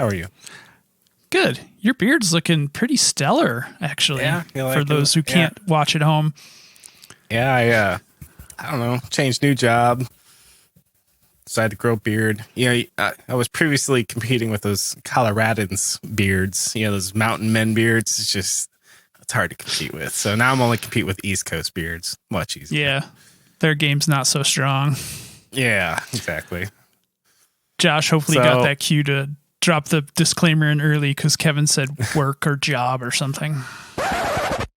How are you? Good. Your beard's looking pretty stellar, actually, for those who can't watch at home. Yeah, I don't know, changed new job, decided to grow a beard. I was previously competing with those Coloradans beards, those mountain men beards. It's hard to compete with. So now I'm only compete with East Coast beards. Much easier. Yeah, their game's not so strong. Yeah, exactly. Josh hopefully got that cue to drop the disclaimer in early because Kevin said work or job or something.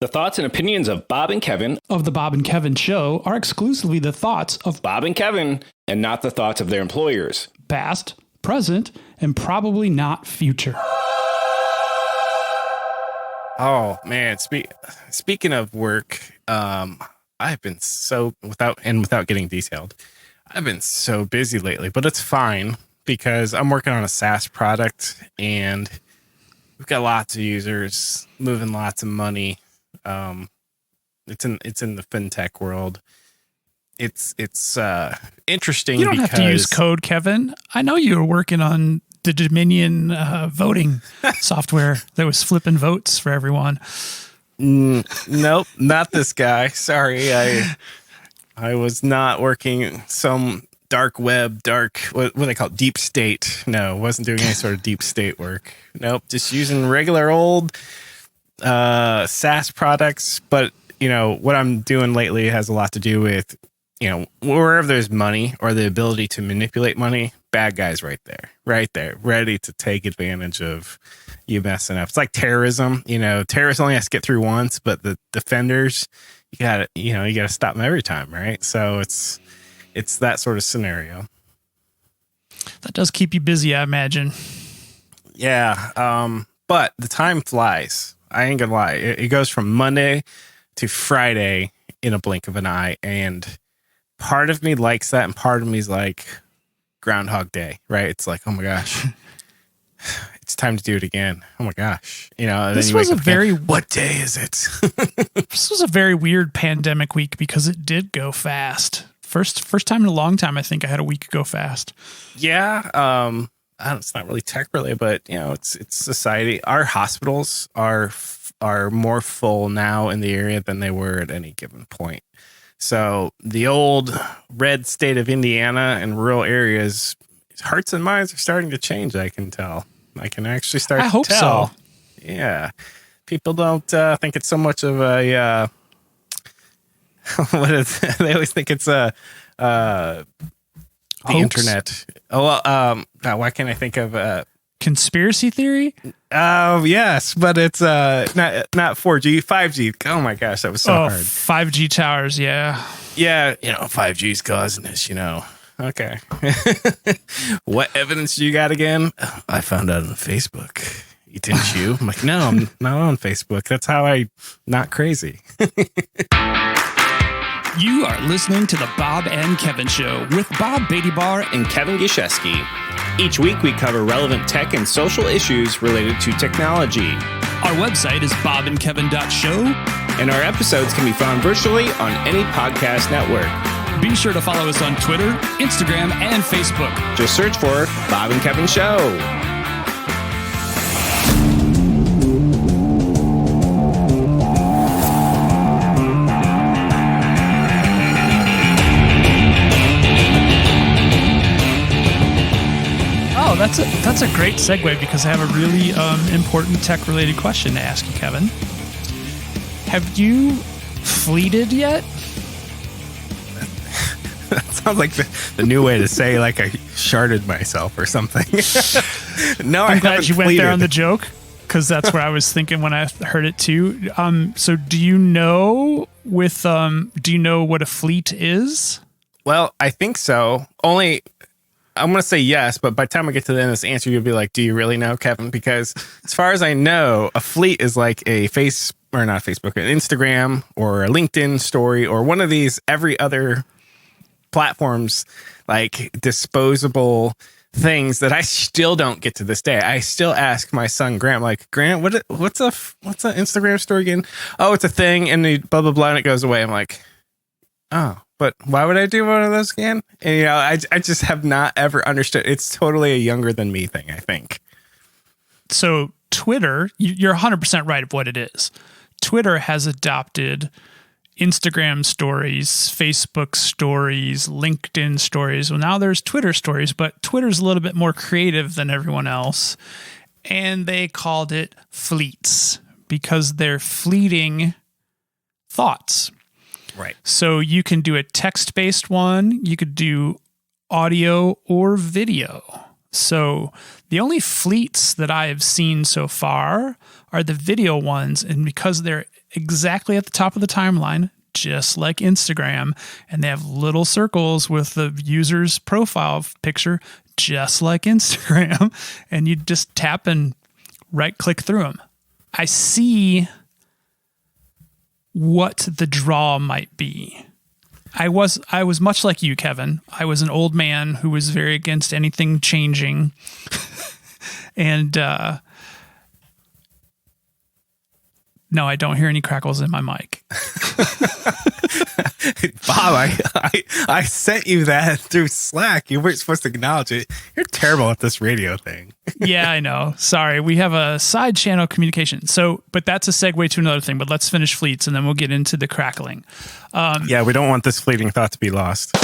The thoughts and opinions of Bob and Kevin of the Bob and Kevin Show are exclusively the thoughts of Bob and Kevin and not the thoughts of their employers. Past, present, and probably not future. Oh, man. Speaking of work, I've been without getting detailed, I've been so busy lately, but it's fine because I'm working on a SaaS product and we've got lots of users moving lots of money. It's in the fintech world. It's interesting. You don't have to use code, Kevin. I know you were working on the Dominion voting software that was flipping votes for everyone. Nope, not this guy. Sorry, I was not working some dark web, what do they call it? Deep state. No, wasn't doing any sort of deep state work. Nope, just using regular old SaaS products. But what I'm doing lately has a lot to do with wherever there's money or the ability to manipulate money, bad guys right there, ready to take advantage of you messing up. It's like terrorism. Terrorists only has to get through once, but the defenders, you gotta stop them every time, right? So it's that sort of scenario. That does keep you busy, I imagine. Yeah. But the time flies. I ain't gonna lie. It goes from Monday to Friday in a blink of an eye. And part of me likes that. And part of me is like Groundhog Day, right? It's like, oh my gosh, it's time to do it again. Oh my gosh. This was what day is it? This was a very weird pandemic week because it did go fast. First time in a long time, I think I had a week go fast. Yeah. It's not really tech related, but it's society. Our hospitals are more full now in the area than they were at any given point. So the old red state of Indiana and rural areas, hearts and minds are starting to change. I can tell. I can actually start to tell. I hope so. Yeah. People don't think it's so much of a they always think it's the internet. Oh, well, why can't I think of conspiracy theory? Oh, yes, but it's not 4G, 5G. Oh my gosh, that was so hard. 5G towers, yeah. Yeah, 5G's causing this, Okay. What evidence you got again? I found out on Facebook. Didn't you? I'm like, no, I'm not on Facebook. That's how I not crazy. You are listening to the Bob and Kevin Show with Bob Beattybar and Kevin Giescheski. Each week we cover relevant tech and social issues related to technology. Our website is bobandkevin.show. And our episodes can be found virtually on any podcast network. Be sure to follow us on Twitter, Instagram, and Facebook. Just search for Bob and Kevin Show. That's a great segue because I have a really important tech-related question to ask you, Kevin. Have you fleeted yet? That sounds like the new way to say like I sharded myself or something. No, I'm glad you went there on the joke because that's where I was thinking when I heard it too. So do you know what a fleet is? Well, I think so. I'm going to say yes, but by the time I get to the end of this answer, you'll be like, do you really know, Kevin? Because as far as I know, a fleet is like an Instagram or a LinkedIn story or one of these every other platforms, like disposable things that I still don't get to this day. I still ask my son, Grant, like, Grant, what's an Instagram story again? Oh, it's a thing and the blah, blah, blah, and it goes away. I'm like, oh. But why would I do one of those again? And, I just have not ever understood. It's totally a younger than me thing, I think. So Twitter, you're 100% right of what it is. Twitter has adopted Instagram stories, Facebook stories, LinkedIn stories. Well, now there's Twitter stories, but Twitter's a little bit more creative than everyone else. And they called it fleets because they're fleeting thoughts. Right. So you can do a text-based one, you could do audio or video. So the only fleets that I have seen so far are the video ones, and because they're exactly at the top of the timeline, just like Instagram, and they have little circles with the user's profile picture, just like Instagram, and you just tap and right-click through them. I see what the draw might be. I was much like you, Kevin. I was an old man who was very against anything changing. And no, I don't hear any crackles in my mic. Bob, I sent you that through Slack. You weren't supposed to acknowledge it. You're terrible at this radio thing. Yeah, I know. Sorry. We have a side channel communication. But that's a segue to another thing. But let's finish fleets and then we'll get into the crackling. Yeah, we don't want this fleeting thought to be lost.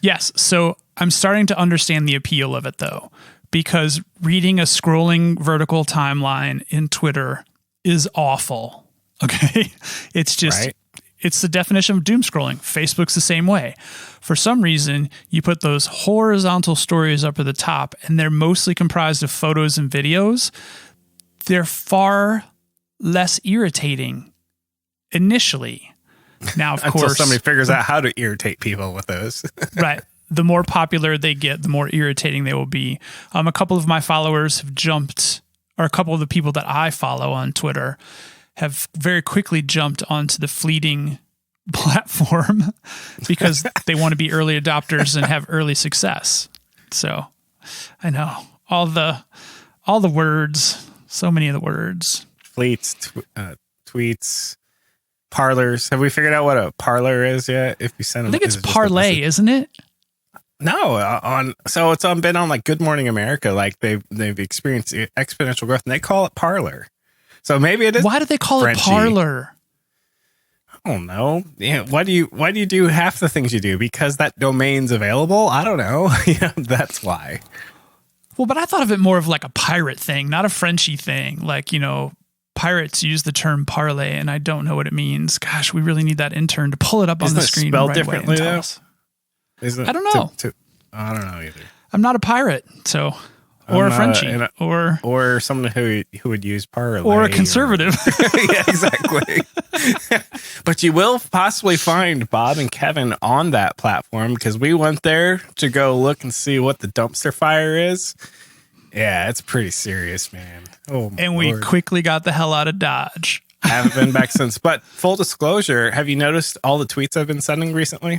Yes. So I'm starting to understand the appeal of it, though, because reading a scrolling vertical timeline in Twitter is awful. Okay. It's just, right? It's the definition of doom scrolling. Facebook's the same way. For some reason, you put those horizontal stories up at the top and they're mostly comprised of photos and videos. They're far less irritating initially. Now, of Until course, somebody figures out how to irritate people with those. Right. The more popular they get, the more irritating they will be. A couple of my followers have jumped, or a couple of the people that I follow on Twitter have very quickly jumped onto the fleeting platform because they want to be early adopters and have early success. So I know all the words, so many of the words. Fleets, tweets, parlors. Have we figured out what a parlor is yet? If you send them, I think it's parlay, isn't it? No, so it's been on like Good Morning America. Like they've experienced exponential growth, and they call it parlor. So maybe it is. Why do they call Frenchy. it parlor? I don't know. Yeah, why do you do half the things you do? Because that domain's available? I don't know. Yeah, that's why. Well, but I thought of it more of like a pirate thing, not a Frenchy thing. Like, pirates use the term parlay, and I don't know what it means. Gosh, we really need that intern to pull it up on the screen spelled right differently away and tell though? us. Is it I don't know. I don't know either. I'm not a pirate, so or a Frenchie, or someone who would use parlay, or a conservative. Yeah, exactly. But you will possibly find Bob and Kevin on that platform because we went there to go look and see what the dumpster fire is. Yeah, it's pretty serious, man. Oh, my and we Lord. quickly got the hell out of Dodge. I haven't been back since. But full disclosure, have you noticed all the tweets I've been sending recently?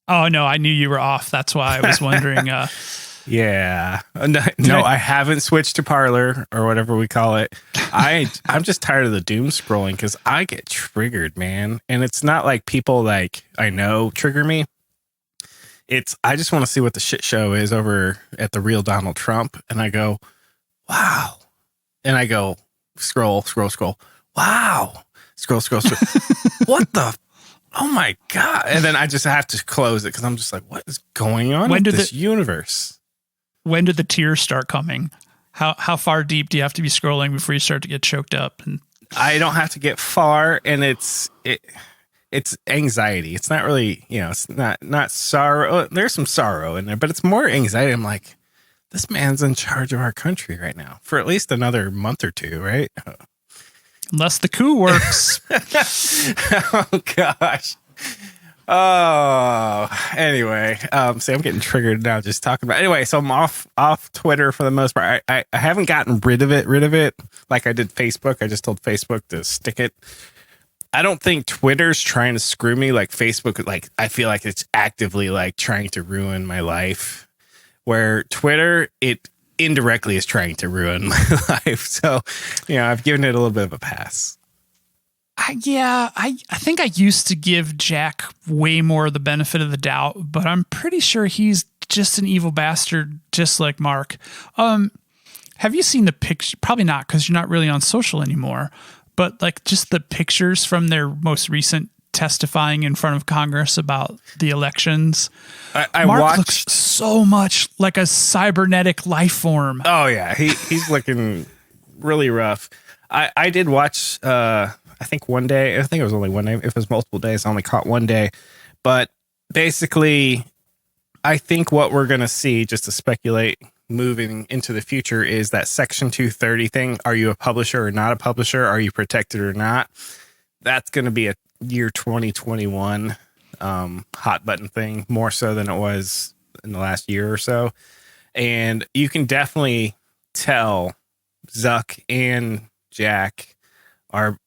Oh, no, I knew you were off. That's why I was wondering. Yeah. No, I haven't switched to Parler or whatever we call it. I'm just tired of the doom scrolling because I get triggered, man. And it's not like people like I know trigger me. I just want to see what the shit show is over at the real Donald Trump. And I go, wow. And I go, scroll. Wow. Scroll. What the? Oh my God. And then I just have to close it because I'm just like, what is going on in this universe? When did the tears start coming? How far deep do you have to be scrolling before you start to get choked up? And I don't have to get far, and it's anxiety. It's not really, it's not sorrow. There's some sorrow in there, but it's more anxiety. I'm like, this man's in charge of our country right now for at least another month or two, right? Unless the coup works. Oh gosh. Oh, anyway, see, I'm getting triggered now just talking about it. Anyway, so I'm off Twitter for the most part. I haven't gotten rid of it like I did Facebook. I just told Facebook to stick it. I don't think Twitter's trying to screw me like Facebook. Like, I feel like it's actively like trying to ruin my life, where Twitter, it indirectly is trying to ruin my life. So, I've given it a little bit of a pass. I think I used to give Jack way more of the benefit of the doubt, but I'm pretty sure he's just an evil bastard, just like Mark. Have Have you seen the picture? Probably not, because you're not really on social anymore. But like just the pictures from their most recent testifying in front of Congress about the elections. I Mark watched looks so much like a cybernetic life form. Oh yeah, he's looking really rough. I did watch. I think one day. I think it was only one day. If it was multiple days, I only caught one day. But basically, I think what we're gonna see, just to speculate, moving into the future, is that Section 230 thing. Are you a publisher or not a publisher? Are you protected or not? That's going to be a year 2021 hot button thing, more so than it was in the last year or so. And you can definitely tell Zuck and Jack are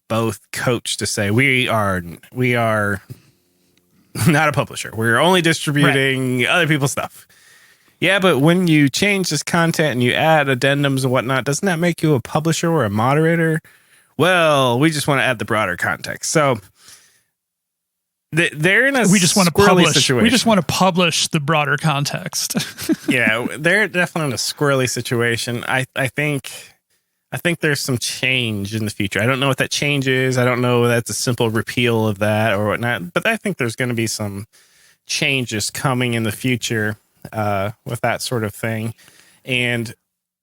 both coached to say we are not a publisher. We're only distributing other people's stuff. Yeah, but when you change this content and you add addendums and whatnot, doesn't that make you a publisher or a moderator? Well, we just want to add the broader context. So they're in a squirrely situation. We just want to publish the broader context. Yeah, they're definitely in a squirrely situation. I think there's some change in the future. I don't know what that change is. I don't know if that's a simple repeal of that or whatnot. But I think there's going to be some changes coming in the future with that sort of thing. And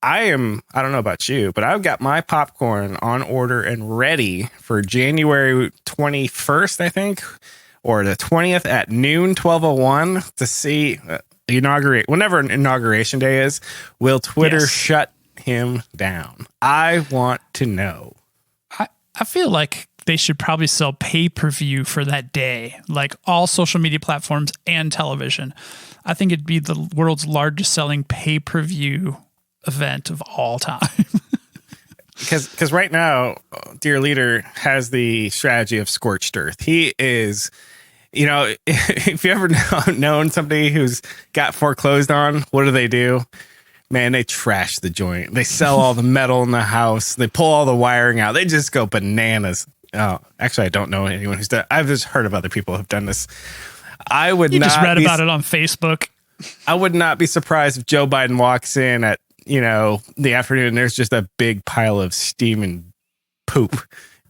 I don't know about you, but I've got my popcorn on order and ready for January 21st, I think, or the 20th at noon, 12:01 to see whenever an inauguration day is. Will Twitter shut him down? I want to know. I feel like they should probably sell pay-per-view for that day, like all social media platforms and television. I think it'd be the world's largest selling pay-per-view event of all time. Because right now, dear leader has the strategy of scorched earth. He is, if you ever known somebody who's got foreclosed on, what do? Man, they trash the joint. They sell all the metal in the house. They pull all the wiring out. They just go bananas. Oh, actually, I don't know anyone who's done. I've just heard of other people who've done this. You just read about it on Facebook. I would not be surprised if Joe Biden walks in at the afternoon and there's just a big pile of steam and poop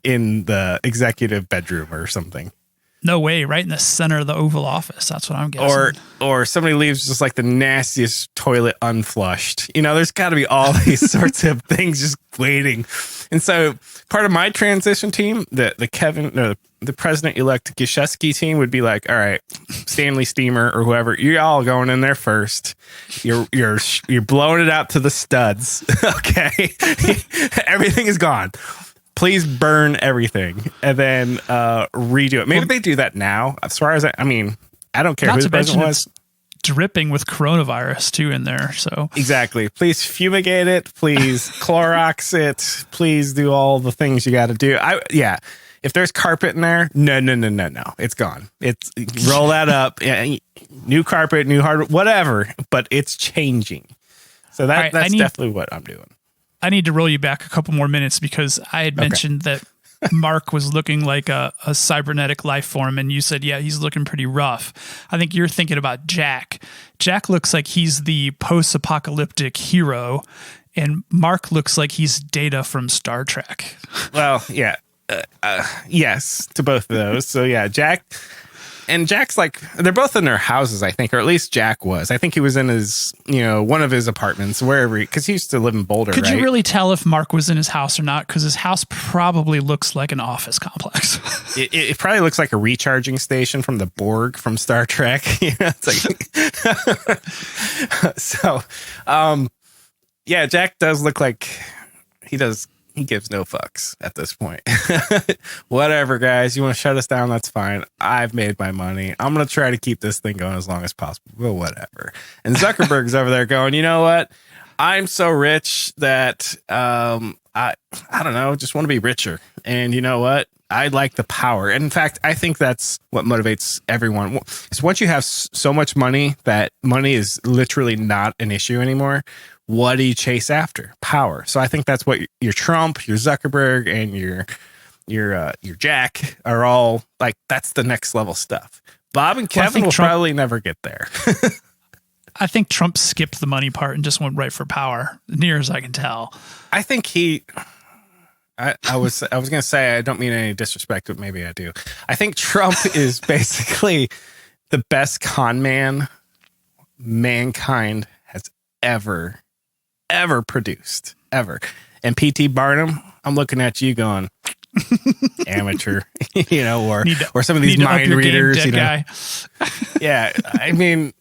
in the executive bedroom or something. No way, right in the center of the Oval Office. That's what I'm guessing. Or somebody leaves just like the nastiest toilet unflushed. There's got to be all these sorts of things just waiting. And so part of my transition team, the President-elect Gishesky team would be like, all right, Stanley Steamer or whoever, you're all going in there first. You're blowing it out to the studs. Okay. Everything is gone. Please burn everything and then redo it. Maybe they do that now. As far as I don't care who the president was. Dripping with coronavirus too in there. So exactly. Please fumigate it. Please Clorox it. Please do all the things you got to do. If there's carpet in there, no. It's gone. It's roll that up. New carpet, new hardware, whatever. But it's changing. So that's definitely what I'm doing. I need to roll you back a couple more minutes because I had mentioned that Mark was looking like a cybernetic life form, and you said, yeah, he's looking pretty rough. I think you're thinking about Jack. Jack looks like he's the post-apocalyptic hero, and Mark looks like he's Data from Star Trek. Well, yeah. Yes to both of those. So yeah, Jack's like, they're both in their houses, I think, or at least Jack was. I think he was in his, one of his apartments, wherever, because he used to live in Boulder, Could right? you really tell if Mark was in his house or not? Because his house probably looks like an office complex. It probably looks like a recharging station from the Borg from Star Trek. It's like, so, yeah, Jack does look like he does. He gives no fucks at this point. Whatever, guys. You want to shut us down? That's fine. I've made my money. I'm going to try to keep this thing going as long as possible. Well, whatever. And Zuckerberg's over there going, you know what? I'm so rich that I don't know, just want to be richer. And you know what? I like the power. And in fact, I think that's what motivates everyone. Is once you have so much money that money is literally not an issue anymore, what do you chase after? Power. So I think that's what your Trump, your Zuckerberg, and your Jack are all like. That's the next level stuff. Bob and Kevin will probably never get there. I think Trump skipped the money part and just went right for power, near as I can tell. I think I was going to say, I don't mean any disrespect, but maybe I do. I think Trump is basically the best con man mankind has ever produced, ever. And P.T. Barnum, I'm looking at you going, amateur, or some of these mind readers, guy. Yeah, I mean,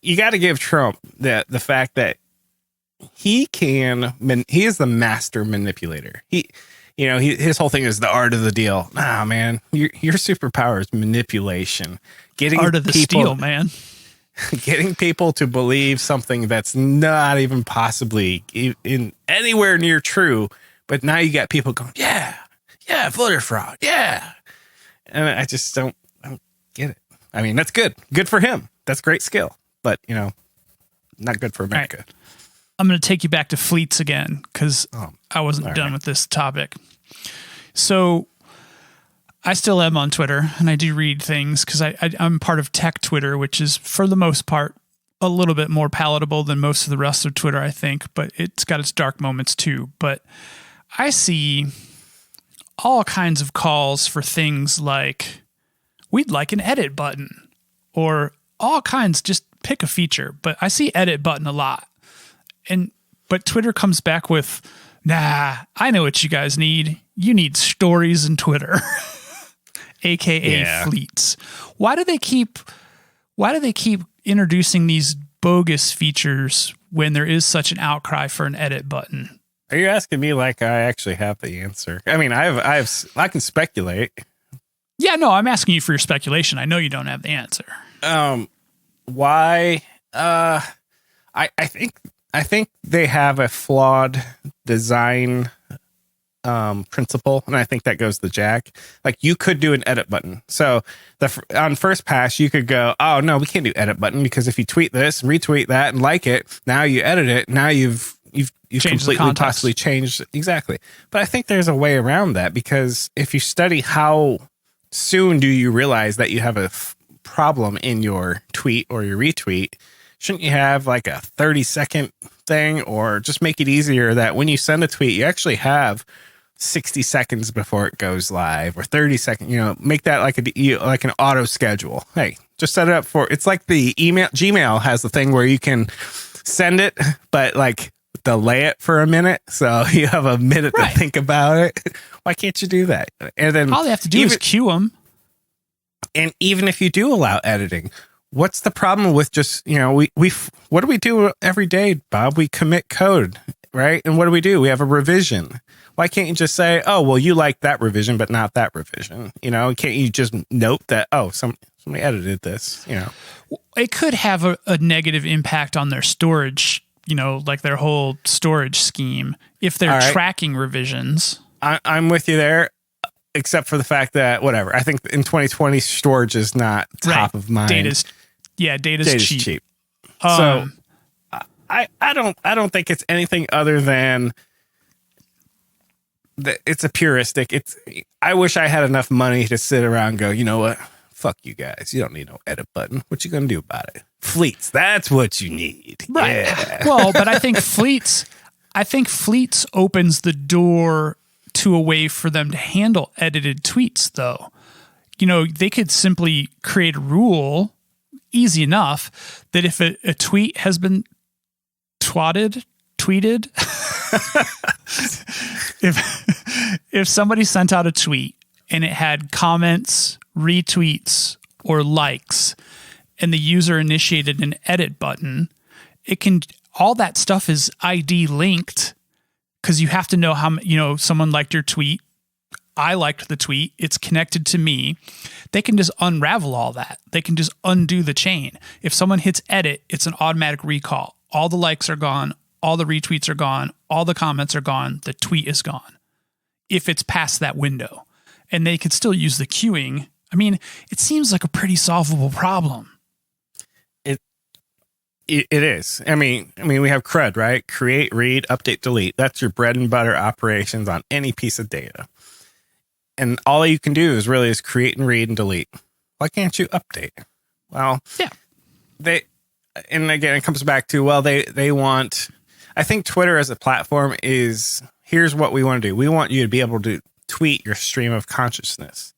you got to give Trump the fact that he is the master manipulator. His whole thing is the art of the deal. Nah, man, your superpower is manipulation. Getting art of the steal, man. Getting people to believe something that's not even possibly in anywhere near true. But now you got people going, yeah, voter fraud, yeah. And I just don't get it. I mean, that's good. Good for him. That's great skill. But, not good for America. Right. I'm going to take you back to fleets again because I wasn't done with this topic. So I still am on Twitter, and I do read things because I'm part of tech Twitter, which is, for the most part, a little bit more palatable than most of the rest of Twitter, I think. But it's got its dark moments, too. But I see all kinds of calls for things like, we'd like an edit button, or all kinds, just pick a feature. But I see edit button a lot. But Twitter comes back with, nah, I know what you guys need. You need stories in Twitter, AKA fleets. Why do they keep introducing these bogus features when there is such an outcry for an edit button? Are you asking me like I actually have the answer? I mean, I can speculate. Yeah, no, I'm asking you for your speculation. I know you don't have the answer. Why? I think they have a flawed design principle, and I think that goes to Jack. Like, you could do an edit button. So on first pass, you could go, oh no, we can't do edit button because if you tweet this, retweet that, and like it, now you edit it. Now you've completely possibly changed. Exactly. But I think there's a way around that, because if you study how soon do you realize that you have a problem in your tweet or your retweet, shouldn't you have like a 30-second thing, or just make it easier that when you send a tweet, you actually have 60 seconds before it goes live, or 30 seconds, make that like an auto schedule. Hey, just set it up for, it's like the Gmail has the thing where you can send it, but like delay it for a minute. So you have a minute to think about it. Why can't you do that? And then all they have to do is queue them. And even if you do allow editing, what's the problem with just, what do we do every day, Bob? We commit code, right? And what do? We have a revision. Why can't you just say, oh, well, you like that revision, but not that revision? Can't you just note that, oh, somebody edited this, It could have a negative impact on their storage, like their whole storage scheme, if they're tracking revisions. I'm with you there. Except for the fact that, whatever, I think in 2020, storage is not top of mind. Data's cheap. So I don't think it's anything other than that. It's a puristic. I wish I had enough money to sit around and go, you know what? Fuck you guys. You don't need no edit button. What you gonna do about it? Fleets. That's what you need. Right. Yeah. Well, but I think fleets opens the door to a way for them to handle edited tweets, though. They could simply create a rule, easy enough, that if a tweet has been tweeted, if somebody sent out a tweet and it had comments, retweets, or likes, and the user initiated an edit button, all that stuff is ID linked. Because you have to know how, someone liked your tweet. I liked the tweet. It's connected to me. They can just unravel all that. They can just undo the chain. If someone hits edit, it's an automatic recall. All the likes are gone. All the retweets are gone. All the comments are gone. The tweet is gone. If it's past that window. And they could still use the queuing. I mean, it seems like a pretty solvable problem. It is. I mean, we have CRUD, right? Create, read, update, delete. That's your bread and butter operations on any piece of data. And all you can do is create and read and delete. Why can't you update? Well, yeah. and again, it comes back to, well, they want, I think Twitter as a platform is, here's what we want to do. We want you to be able to tweet your stream of consciousness,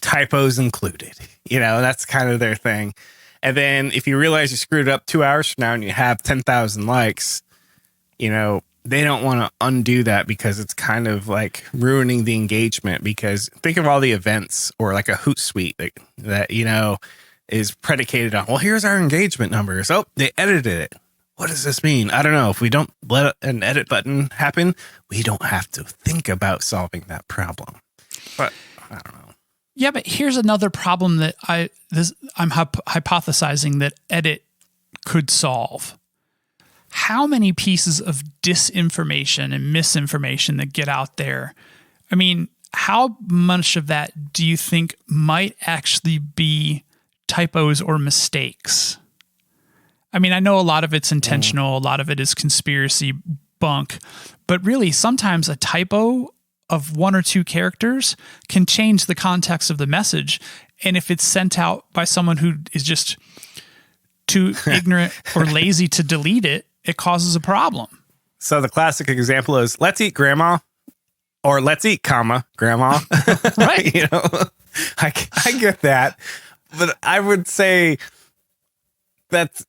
typos included. That's kind of their thing. And then if you realize you screwed up 2 hours from now and you have 10,000 likes, they don't want to undo that because it's kind of like ruining the engagement. Because think of all the events or like a Hootsuite that is predicated on, well, here's our engagement numbers. Oh, they edited it. What does this mean? I don't know. If we don't let an edit button happen, we don't have to think about solving that problem. But I don't know. Yeah, but here's another problem that I'm hypothesizing that edit could solve. How many pieces of disinformation and misinformation that get out there? I mean, how much of that do you think might actually be typos or mistakes? I mean, I know a lot of it's intentional, a lot of it is conspiracy bunk, but really sometimes a typo of 1 or 2 characters can change the context of the message. And if it's sent out by someone who is just too ignorant or lazy to delete it, it causes a problem. So the classic example is, let's eat grandma, or let's eat grandma. Right. I get that. But I would say that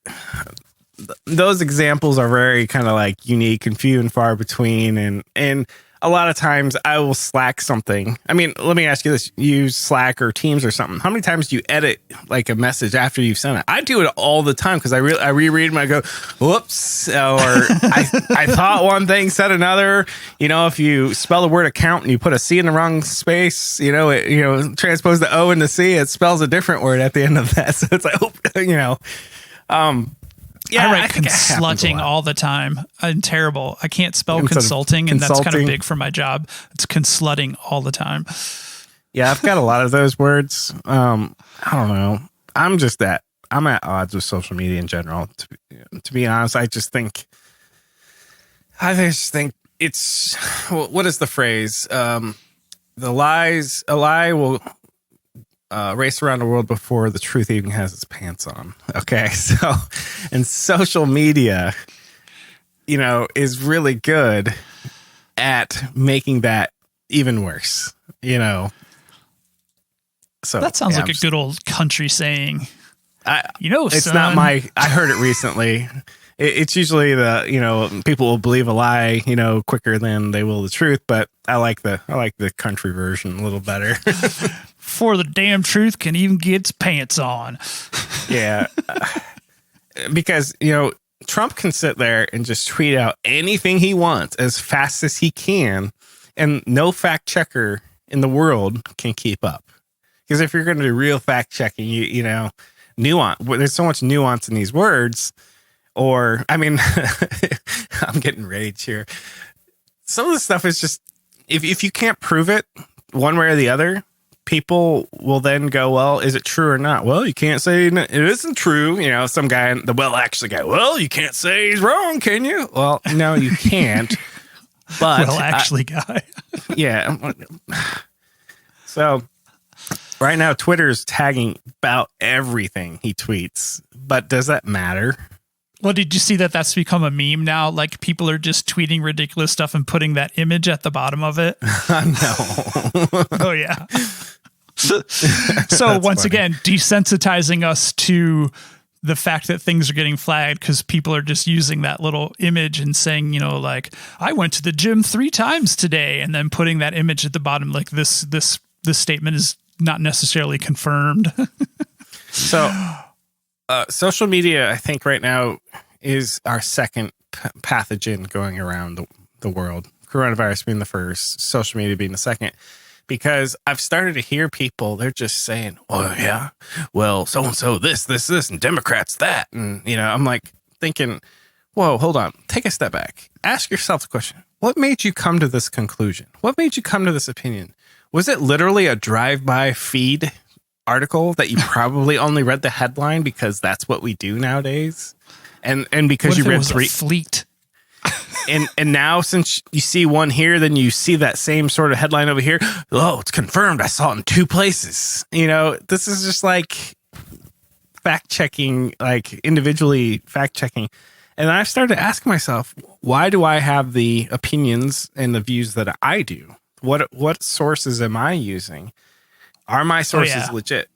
those examples are very kind of like unique and few and far between. And a lot of times I will Slack something. I mean, let me ask you this. You use Slack or Teams or something. How many times do you edit like a message after you've sent it? I do it all the time because I reread them and I go, whoops. Or I thought one thing, said another. If you spell the word account and you put a C in the wrong space, transpose the O into C, it spells a different word at the end of that. So it's like, I write consulting all the time. I'm terrible. I can't spell consulting, and that's kind of big for my job. It's consulting all the time. Yeah, I've got a lot of those words. I don't know. I'm at odds with social media in general. To be honest, I just think it's, what is the phrase? A lie will race around the world before the truth even has its pants on. Okay. So, and social media, is really good at making that even worse, So that sounds like a good old country saying, it's son. not I heard it recently. It's usually people will believe a lie, quicker than they will the truth, but I like the country version a little better. For the damn truth can even get its pants on. Yeah. Because, Trump can sit there and just tweet out anything he wants as fast as he can, and no fact checker in the world can keep up. Because if you're going to do real fact checking, nuance, there's so much nuance in these words. Or, I mean, I'm getting rage here. Some of the stuff is just, if you can't prove it one way or the other, people will then go, well, is it true or not? Well, you can't say it isn't true. Some guy, actually guy, well, you can't say he's wrong, can you? Well, no, you can't. But guy. Yeah. So right now, Twitter's tagging about everything he tweets. But does that matter? Well, did you see that that's become a meme now? Like, people are just tweeting ridiculous stuff and putting that image at the bottom of it. No. Oh, yeah. So once again, desensitizing us to the fact that things are getting flagged because people are just using that little image and saying, like, I went to the gym 3 times today, and then putting that image at the bottom, like this statement is not necessarily confirmed. So social media, I think right now is our second pathogen going around the world. Coronavirus being the first, social media being the second. Because I've started to hear people, they're just saying, oh, yeah, well, so-and-so this, and Democrats that. And, I'm like thinking, whoa, hold on. Take a step back. Ask yourself the question. What made you come to this conclusion? What made you come to this opinion? Was it literally a drive-by feed article that you probably only read the headline because that's what we do nowadays? And because you read 3 fleet. And now, since you see one here, then you see that same sort of headline over here. Oh, it's confirmed. I saw it in 2 places. This is just like fact checking, like individually fact checking. And I've started asking myself, why do I have the opinions and the views that I do? What sources am I using? Are my sources legit?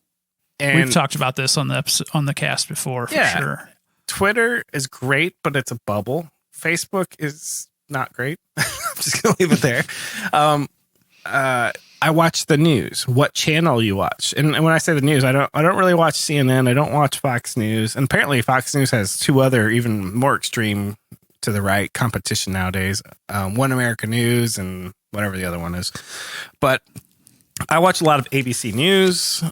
And we've talked about this on the cast before, for sure. Twitter is great, but it's a bubble. Facebook is not great. I'm just gonna leave it there. I watch the news. What channel you watch? And when I say the news, I don't really watch CNN. I don't watch Fox News. And apparently, Fox News has two other even more extreme to the right competition nowadays. One American News and whatever the other one is. But I watch a lot of ABC News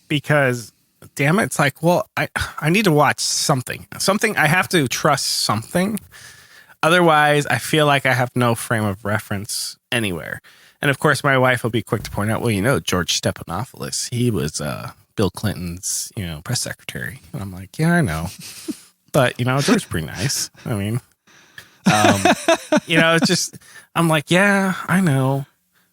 because, damn it, it's like, well, I need to watch something. I have to trust something. Otherwise, I feel like I have no frame of reference anywhere. And of course, my wife will be quick to point out, well, George Stephanopoulos, he was Bill Clinton's, press secretary. And I'm like, yeah, I know. But, George's pretty nice. I mean, it's just, I'm like, yeah, I know.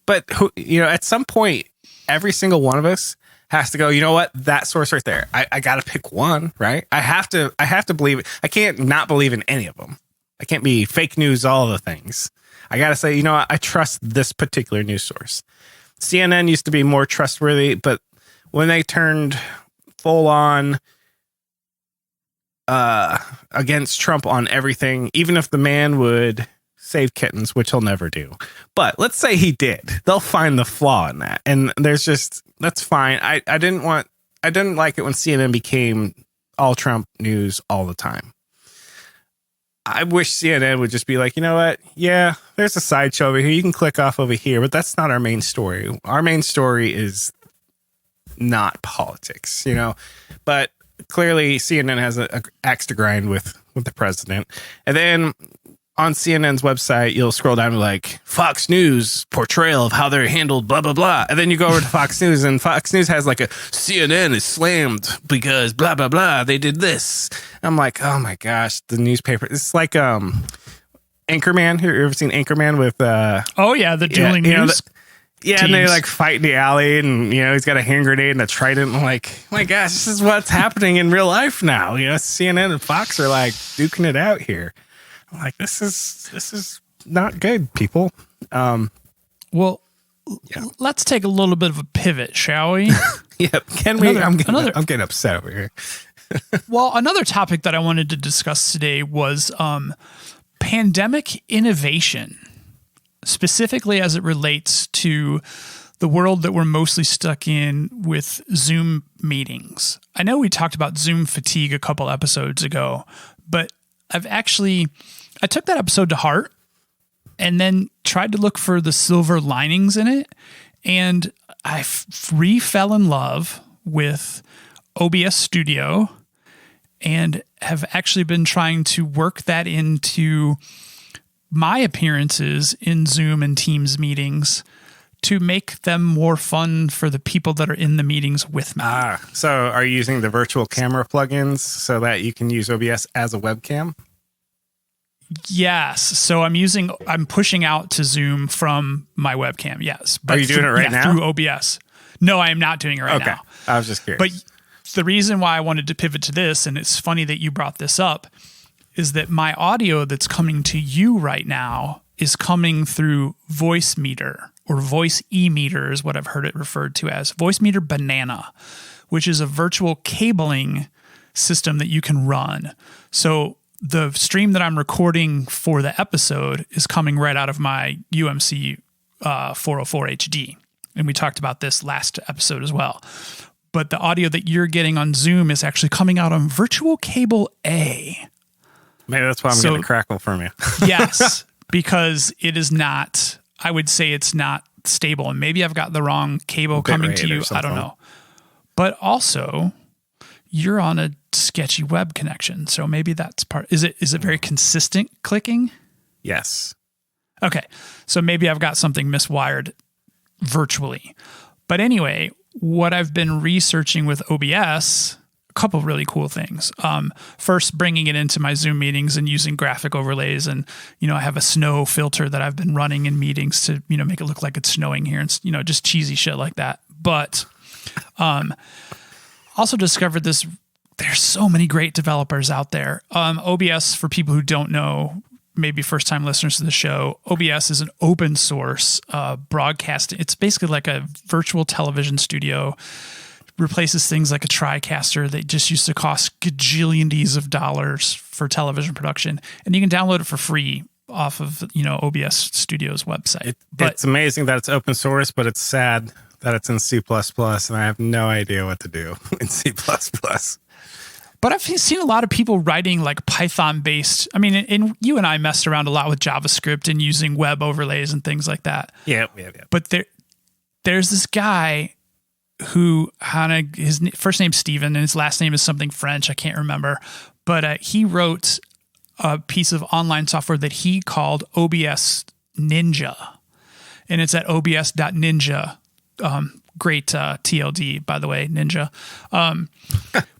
But, at some point, every single one of us has to go, you know what, that source right there. I got to pick one, right? I have to believe it. I can't not believe in any of them. I can't be fake news, all the things. I got to say, I trust this particular news source. CNN used to be more trustworthy, but when they turned full on against Trump on everything, even if the man would save kittens, which he'll never do. But let's say he did. They'll find the flaw in that. And that's fine. I didn't like it when CNN became all Trump news all the time. I wish CNN would just be like, you know what? Yeah, there's a sideshow over here. You can click off over here, but that's not our main story. Our main story is not politics, But clearly, CNN has an axe to grind with the president. And then on CNN's website, you'll scroll down to like Fox News portrayal of how they're handled, blah, blah, blah. And then you go over to Fox News, and Fox News has like a CNN is slammed because blah, blah, blah. They did this. I'm like, oh my gosh, the newspaper. It's like Anchorman. You ever seen Anchorman with the dueling news? Yeah, and they like fight in the alley, and he's got a hand grenade and a trident. I'm like, oh my gosh, this is what's happening in real life now. CNN and Fox are like duking it out here. I'm like, this is not good, people. Let's take a little bit of a pivot, shall we? Yeah, can we? I'm getting upset over here. Well, another topic that I wanted to discuss today was pandemic innovation, specifically as it relates to the world that we're mostly stuck in with Zoom meetings. I know we talked about Zoom fatigue a couple episodes ago, but I took that episode to heart and then tried to look for the silver linings in it. And I fell in love with OBS Studio and have actually been trying to work that into my appearances in Zoom and Teams meetings to make them more fun for the people that are in the meetings with me. So are you using the virtual camera plugins so that you can use OBS as a webcam? Yes. So I'm pushing out to Zoom from my webcam. Yes. But are you doing it right now? Through OBS. No, I am not doing it right now. I was just curious. But the reason why I wanted to pivot to this, and it's funny that you brought this up, is that my audio that's coming to you right now is coming through Voice Meter, or Voice E-Meter is what I've heard it referred to as. Voice Meter Banana, which is a virtual cabling system that you can run. So the stream that I'm recording for the episode is coming right out of my UMC 404 HD. And we talked about this last episode as well. But the audio that you're getting on Zoom is actually coming out on Virtual Cable A. Maybe that's why I'm getting a crackle from you. Yes, because it is not, I would say it's not stable. And maybe I've got the wrong cable coming to you. I don't know. But also, you're on a sketchy web connection. So maybe that's part. Is it very consistent clicking? Yes. Okay. So maybe I've got something miswired virtually. But anyway, what I've been researching with OBS, a couple of really cool things. First, bringing it into my Zoom meetings and using graphic overlays. And, I have a snow filter that I've been running in meetings to, make it look like it's snowing here and, just cheesy shit like that. But also discovered this. There's so many great developers out there. OBS, for people who don't know, maybe first-time listeners to the show, OBS is an open source broadcasting. It's basically like a virtual television studio. Replaces things like a TriCaster that just used to cost gajillions of dollars for television production, and you can download it for free off of OBS Studio's website. It's amazing that it's open source, but it's sad that it's in C++, and I have no idea what to do in C++. But I've seen a lot of people writing like Python-based. I mean, and you and I messed around a lot with JavaScript and using web overlays and things like that. Yeah. But there's this guy who his first name's Steven and his last name is something French. I can't remember. But he wrote a piece of online software that he called OBS Ninja. And it's at obs.ninja. Great TLD, by the way, Ninja.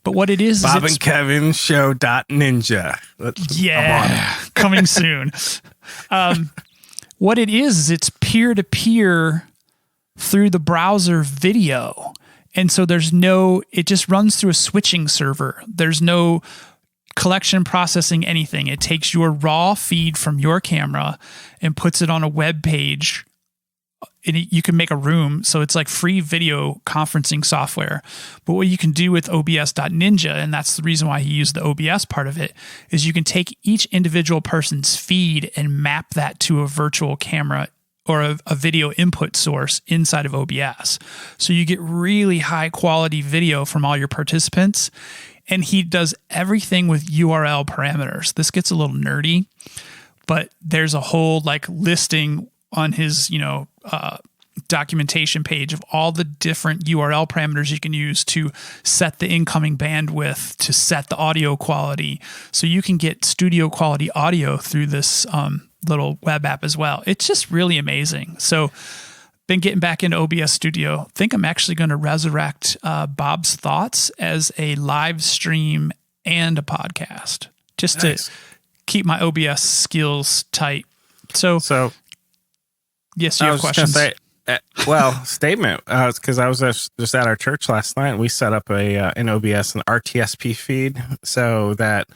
But what it is Bob and Kevin show.ninja. Yeah, coming soon. What it is it's peer-to-peer through the browser video. And so it just runs through a switching server. There's no collection, processing, anything. It takes your raw feed from your camera and puts it on a web page. And you can make a room, so it's like free video conferencing software. But what you can do with obs.ninja, and that's the reason why he used the OBS part of it, is you can take each individual person's feed and map that to a virtual camera or a video input source inside of OBS. So you get really high quality video from all your participants. And he does everything with URL parameters. This gets a little nerdy, but there's a whole listing on his, documentation page of all the different URL parameters you can use to set the incoming bandwidth, to set the audio quality. So you can get studio quality audio through this little web app as well. It's just really amazing. So been getting back into OBS Studio. Think I'm actually going to resurrect Bob's Thoughts as a live stream and a podcast, just to keep my OBS skills tight. So yes, you have questions. Statement. Because I was just at our church last night, and we set up an OBS and RTSP feed so that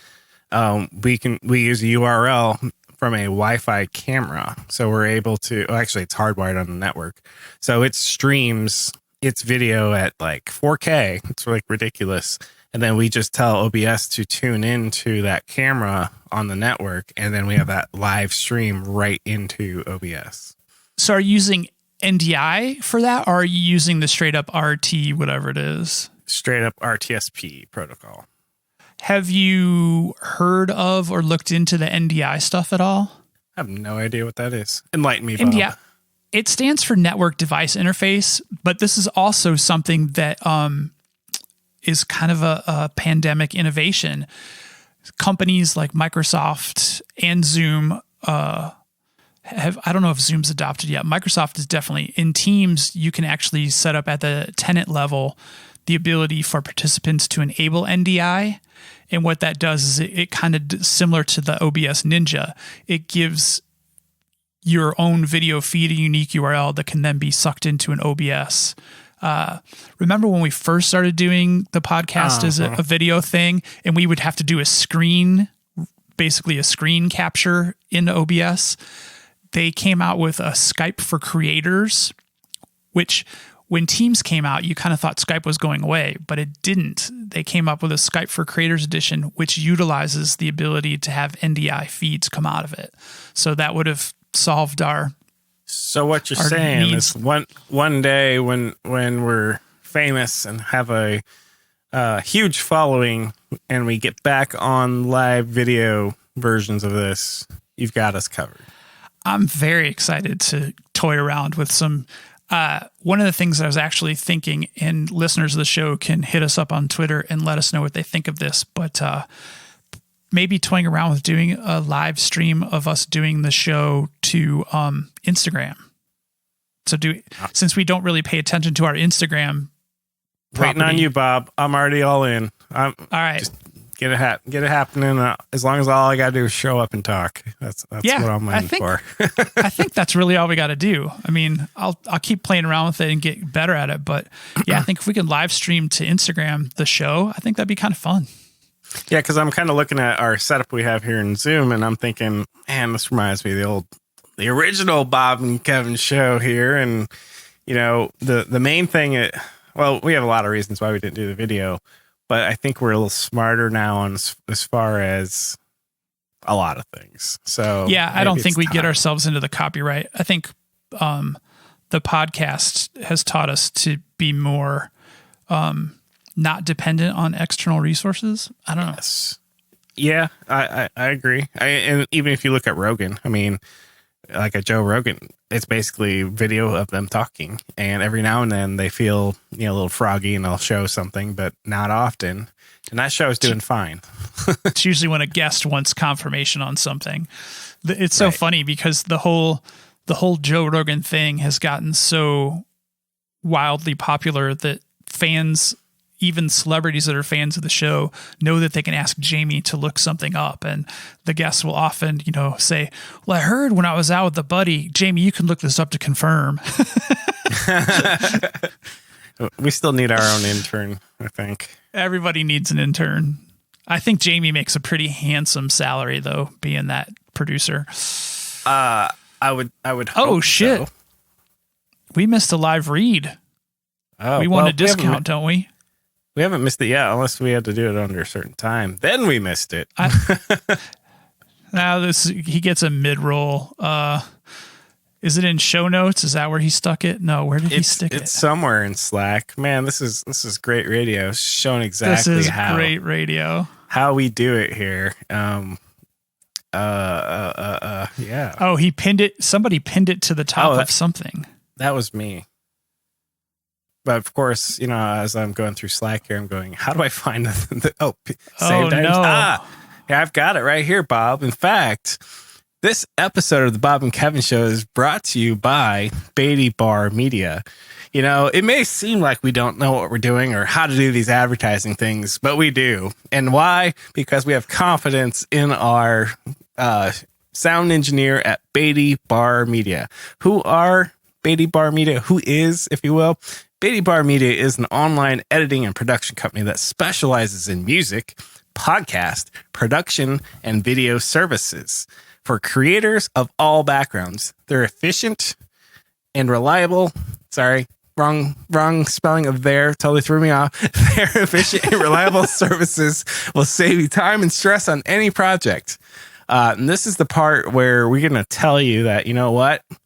we use a URL from a Wi-Fi camera, so we're able to. Actually, it's hardwired on the network, so it streams its video at 4K. It's ridiculous. And then we just tell OBS to tune into that camera on the network, and then we have that live stream right into OBS. So are you using NDI for that, or are you using the straight up RT, whatever it is? Straight up RTSP protocol. Have you heard of or looked into the NDI stuff at all? I have no idea what that is. Enlighten me, Bob. NDI, it stands for Network Device Interface, but this is also something that is kind of a pandemic innovation. Companies like Microsoft and Zoom I don't know if Zoom's adopted yet. Microsoft is definitely. In Teams, you can actually set up at the tenant level the ability for participants to enable NDI. And what that does is it kind of similar to the OBS Ninja. It gives your own video feed a unique URL that can then be sucked into an OBS. Remember when we first started doing the podcast as a video thing, and we would have to do basically a screen capture in OBS? They came out with a Skype for Creators, which when Teams came out, you kind of thought Skype was going away, but it didn't. They came up with a Skype for Creators edition, which utilizes the ability to have NDI feeds come out of it. So that would have solved our So what you're saying needs. Is one day when we're famous and have a huge following and we get back on live video versions of this, you've got us covered. I'm very excited to toy around with some. One of the things that I was actually thinking, and listeners of the show can hit us up on Twitter and let us know what they think of this, but maybe toying around with doing a live stream of us doing the show to Instagram. So since we don't really pay attention to our Instagram property, waiting on you, Bob. I'm already all in. All right. Get it happening. As long as all I got to do is show up and talk. That's what I'm in for. I think that's really all we got to do. I mean, I'll keep playing around with it and get better at it. But yeah, I think if we can live stream to Instagram the show, I think that'd be kind of fun. Yeah, because I'm kind of looking at our setup we have here in Zoom, and I'm thinking, man, this reminds me of the original Bob and Kevin show here. And the main thing, we have a lot of reasons why we didn't do the video. But I think we're a little smarter now as far as a lot of things. So yeah, I don't think we get ourselves into the copyright. I think the podcast has taught us to be more not dependent on external resources. I don't know. Yes. Yeah, I agree. And even if you look at Rogan, I mean, like a Joe Rogan, it's basically video of them talking, and every now and then they feel a little froggy and they'll show something, but not often. And that show is doing fine. It's usually when a guest wants confirmation on something. It's so funny because the whole Joe Rogan thing has gotten so wildly popular that fans, even celebrities that are fans of the show, know that they can ask Jamie to look something up. And the guests will often, say, well, I heard when I was out with a buddy, Jamie, you can look this up to confirm. We still need our own intern, I think. Everybody needs an intern. I think Jamie makes a pretty handsome salary, though, being that producer. I would hope Oh, shit. so. We missed a live read. Oh, we want a discount, don't we? We haven't missed it yet, unless we had to do it under a certain time. Then we missed it. Now he gets a mid-roll. Is it in show notes? Is that where he stuck it? No, where did he stick it? It's somewhere in Slack. Man, this is great radio. Showing exactly this is great radio. How we do it here. Yeah. Oh, he pinned it. Somebody pinned it to the top of something. That was me. But of course, as I'm going through Slack here, I'm going, how do I find saved items? No. Yeah, I've got it right here, Bob. In fact, this episode of the Bob and Kevin Show is brought to you by Beatty Bar Media. It may seem like we don't know what we're doing or how to do these advertising things, but we do. And why? Because we have confidence in our sound engineer at Beatty Bar Media. Who are Beatty Bar Media? Who is, if you will? Beatty Bar Media is an online editing and production company that specializes in music, podcast, production, and video services for creators of all backgrounds. They're efficient and reliable. Sorry, wrong spelling of there. Totally threw me off. Their efficient and reliable services will save you time and stress on any project. And this is the part where we're going to tell you that,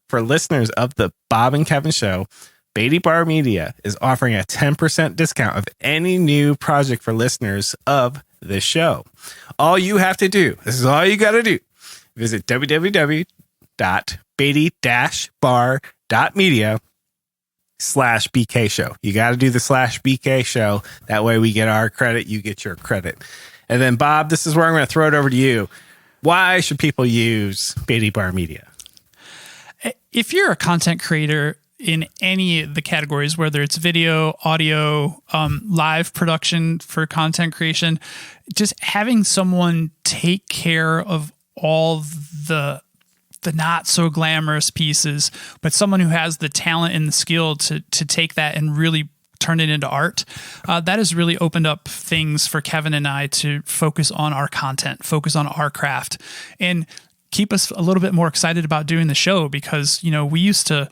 for listeners of the Bob and Kevin Show, Beatty Bar Media is offering a 10% discount of any new project for listeners of this show. All you have to do, this is all you got to do, visit www.beatty-bar.media/BK show. You got to do the /BK show. That way we get our credit, you get your credit. And then, Bob, this is where I'm going to throw it over to you. Why should people use Beatty Bar Media? If you're a content creator in any of the categories, whether it's video, audio, live production for content creation, just having someone take care of all the not so glamorous pieces, but someone who has the talent and the skill to take that and really turn it into art, that has really opened up things for Kevin and I to focus on our content, focus on our craft, and keep us a little bit more excited about doing the show, because, we used to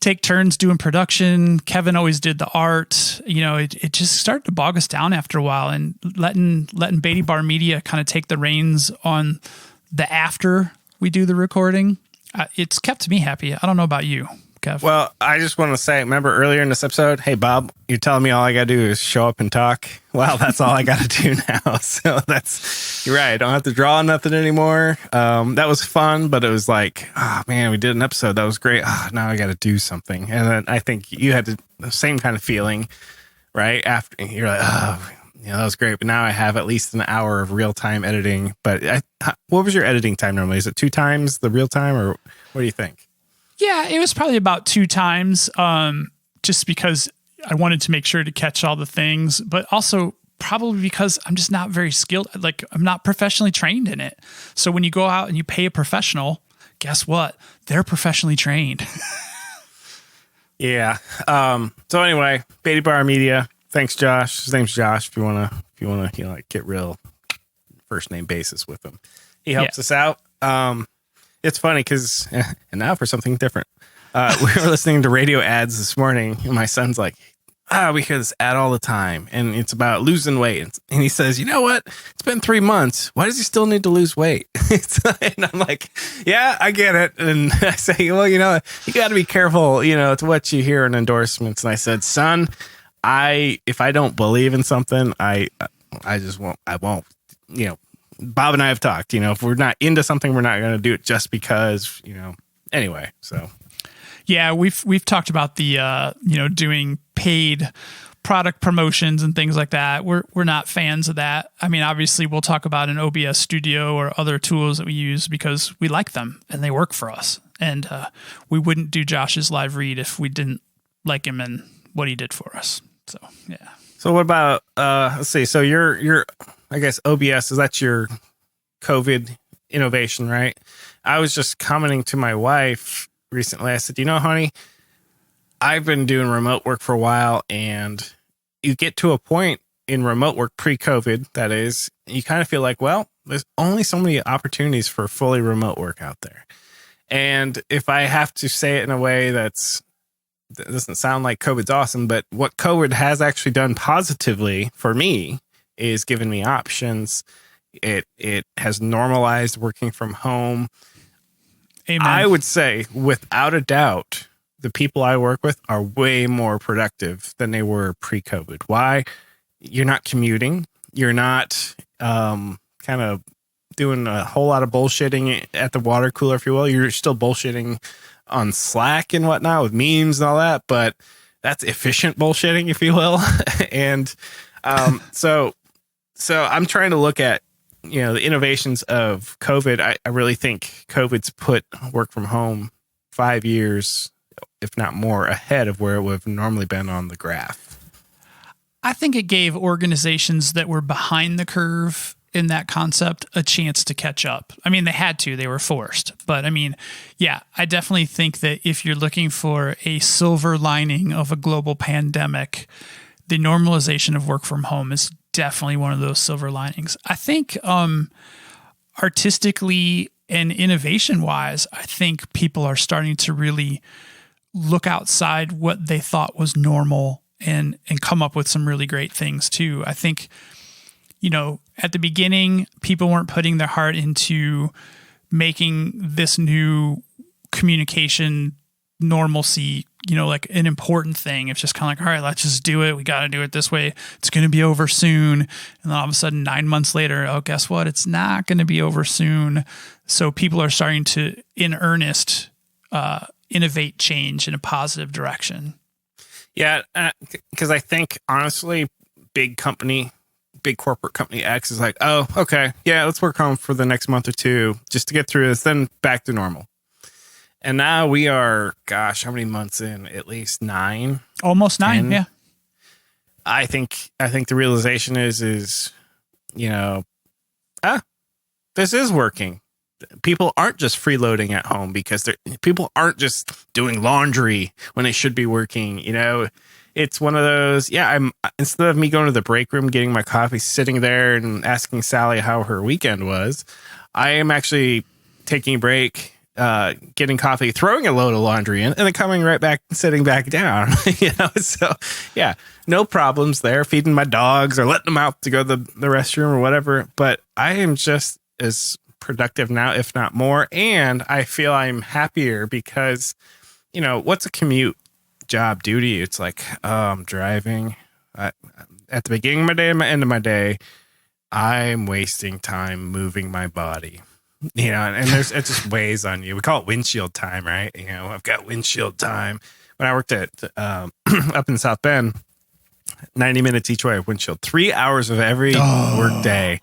take turns doing production. Kevin always did the art. It just started to bog us down after a while, and letting Beatty Bar Media kind of take the reins on the after we do the recording. It's kept me happy. I don't know about you, Kev. Well, I just want to say, remember earlier in this episode, hey, Bob, you're telling me all I got to do is show up and talk. Well, that's all I got to do now. So you're right. I don't have to draw nothing anymore. That was fun, but it was like, oh man, we did an episode. That was great. Oh, now I got to do something. And then I think you had the same kind of feeling, right? After you're like, oh, that was great. But now I have at least an hour of real time editing. But what was your editing time normally? Is it 2 times the real time, or what do you think? Yeah, it was probably about 2 times, just because I wanted to make sure to catch all the things, but also probably because I'm just not very skilled. Like, I'm not professionally trained in it. So when you go out and you pay a professional, guess what? They're professionally trained. Yeah. So anyway, Beatty Bar Media. Thanks, Josh. His name's Josh. If you wanna, like get real first name basis with him, he helps us out. It's funny because, and now for something different. We were listening to radio ads this morning, and my son's like, we hear this ad all the time, and it's about losing weight. And he says, you know what? It's been 3 months. Why does he still need to lose weight? And I'm like, yeah, I get it. And I say, well, you got to be careful, to what you hear in endorsements. And I said, son, if I don't believe in something, I just won't. I won't. Bob and I have talked. If we're not into something, we're not going to do it just because. Anyway, so. Yeah, we've talked about the doing paid product promotions and things like that. We're not fans of that. I mean, obviously we'll talk about an OBS Studio or other tools that we use because we like them and they work for us. And we wouldn't do Josh's live read if we didn't like him and what he did for us. So yeah. So what about let's see. So your I guess OBS, is that your COVID innovation, right? I was just commenting to my wife recently. I said, honey, I've been doing remote work for a while, and you get to a point in remote work pre-COVID, that is, you kind of feel like, well, there's only so many opportunities for fully remote work out there. And if I have to say it in a way that doesn't sound like COVID's awesome, but what COVID has actually done positively for me is given me options. It has normalized working from home. Amen. I would say, without a doubt, the people I work with are way more productive than they were pre-COVID. Why? You're not commuting. You're not kind of doing a whole lot of bullshitting at the water cooler, if you will. You're still bullshitting on Slack and whatnot with memes and all that, but that's efficient bullshitting, if you will. And so I'm trying to look at the innovations of COVID. I really think COVID's put work from home 5 years, if not more, ahead of where it would have normally been on the graph. I think it gave organizations that were behind the curve in that concept a chance to catch up. I mean, they had to, they were forced. But I mean, yeah, I definitely think that if you're looking for a silver lining of a global pandemic, the normalization of work from home is definitely one of those silver linings. I think artistically and innovation wise, I think people are starting to really look outside what they thought was normal and come up with some really great things too. I think, at the beginning, people weren't putting their heart into making this new communication normalcy, like an important thing. It's just kind of like, all right, let's just do it. We got to do it this way. It's going to be over soon. And then all of a sudden, 9 months later, oh, guess what? It's not going to be over soon. So people are starting to, in earnest, innovate change in a positive direction. Yeah, because I think, honestly, big corporate company X is like, oh, okay, yeah, let's work home for the next month or two just to get through this, then back to normal. And now we are, gosh, how many months in? At least 9. Almost 9, 10. yeah. I think the realization is this is working. People aren't just freeloading at home because people aren't just doing laundry when they should be working. It's one of those. Yeah, instead of me going to the break room, getting my coffee, sitting there and asking Sally how her weekend was, I am actually taking a break, getting coffee, throwing a load of laundry in, and then coming right back and sitting back down. So yeah, no problems there. Feeding my dogs or letting them out to go to the restroom or whatever. But I am just as productive now, if not more, and I feel I'm happier because what's a commute job do to you? It's like, I'm driving at the beginning of my day and the end of my day, I'm wasting time moving my body, and it just weighs on you. We call it windshield time, right? I've got windshield time. When I worked at up in South Bend, 90 minutes each way of windshield, 3 hours of every work day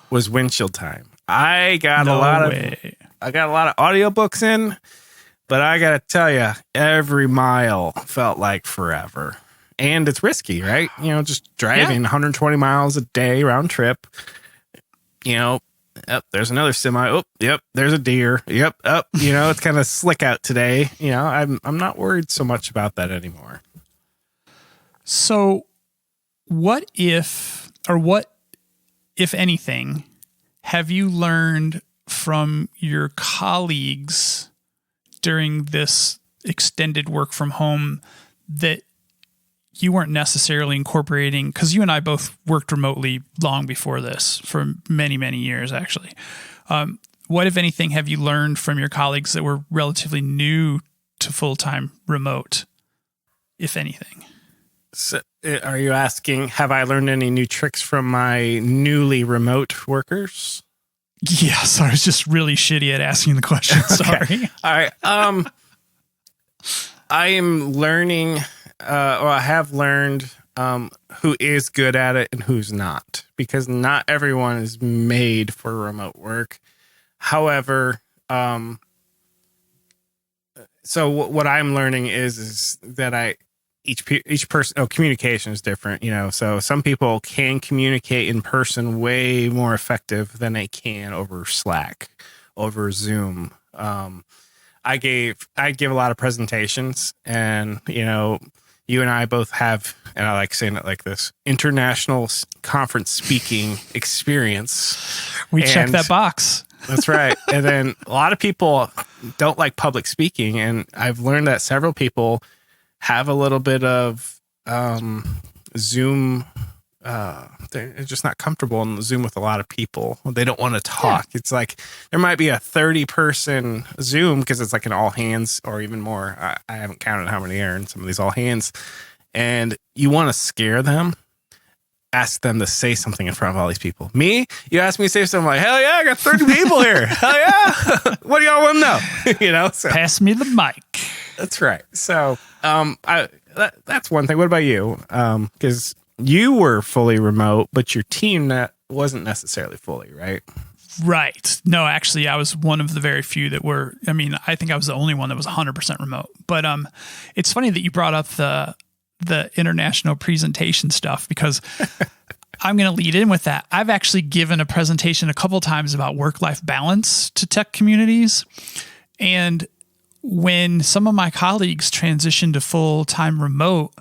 was windshield time. I got a lot of audiobooks in, but I got to tell you, every mile felt like forever. and it's risky, right? Just driving 120 miles a day round trip. There's another semi. Oh, yep, there's a deer. Yep, up. It's kind of slick out today. I'm not worried so much about that anymore. So, what if anything, have you learned from your colleagues during this extended work from home that you weren't necessarily incorporating? Because you and I both worked remotely long before this for many, many years, actually. What, if anything, have you learned from your colleagues that were relatively new to full-time remote, if anything? So, are you asking, have I learned any new tricks from my newly remote workers? Yes, I was just really shitty at asking the question. Sorry. Okay. All right. I am learning, or I have learned who is good at it and who's not, because not everyone is made for remote work. However, so what I'm learning is that each person, communication is different, so some people can communicate in person way more effective than they can over Slack, over Zoom. I give a lot of presentations, and, you and I both have, and I like saying it like this, international conference speaking experience. We check that box. That's right. And then a lot of people don't like public speaking, and I've learned that several people have a little bit of Zoom. They're just not comfortable in Zoom with a lot of people. They don't want to talk. Yeah. It's like there might be a 30-person Zoom because it's like an all hands or even more. I haven't counted how many are in some of these all hands. And you want to scare them, ask them to say something in front of all these people. Me, you ask me to say something like, hell yeah, I got 30 people here. Hell yeah. What do y'all want to know? So, pass me the mic. That's right. So that's one thing. What about you? Because you were fully remote, but your team wasn't necessarily fully, right? Right. No, actually, I was one of the very few that were. I mean, I think I was the only one that was 100% remote. But it's funny that you brought up the international presentation stuff, because I'm going to lead in with that. I've actually given a presentation a couple of times about work-life balance to tech communities, and when some of my colleagues transitioned to full-time remote,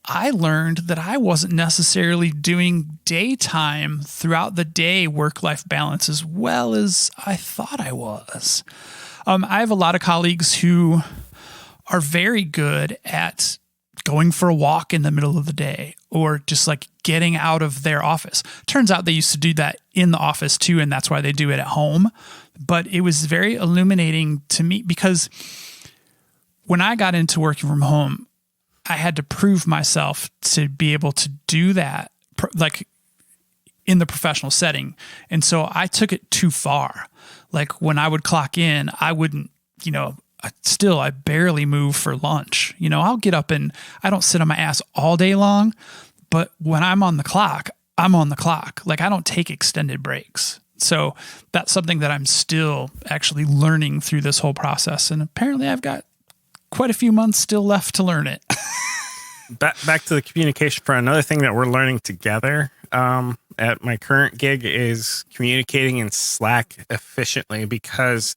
I learned that I wasn't necessarily doing daytime throughout the day work-life balance as well as I thought I was. I have a lot of colleagues who are very good at going for a walk in the middle of the day, or just like getting out of their office. Turns out they used to do that in the office too, and that's why they do it at home. But it was very illuminating to me, because when I got into working from home, I had to prove myself to be able to do that, like in the professional setting. And so I took it too far. Like when I would clock in, I wouldn't, I barely move for lunch. I'll get up and I don't sit on my ass all day long, but when I'm on the clock, I'm on the clock. Like I don't take extended breaks. So that's something that I'm still actually learning through this whole process. And apparently I've got quite a few months still left to learn it. Back to the communication front. Another thing that we're learning together at my current gig is communicating in Slack efficiently, because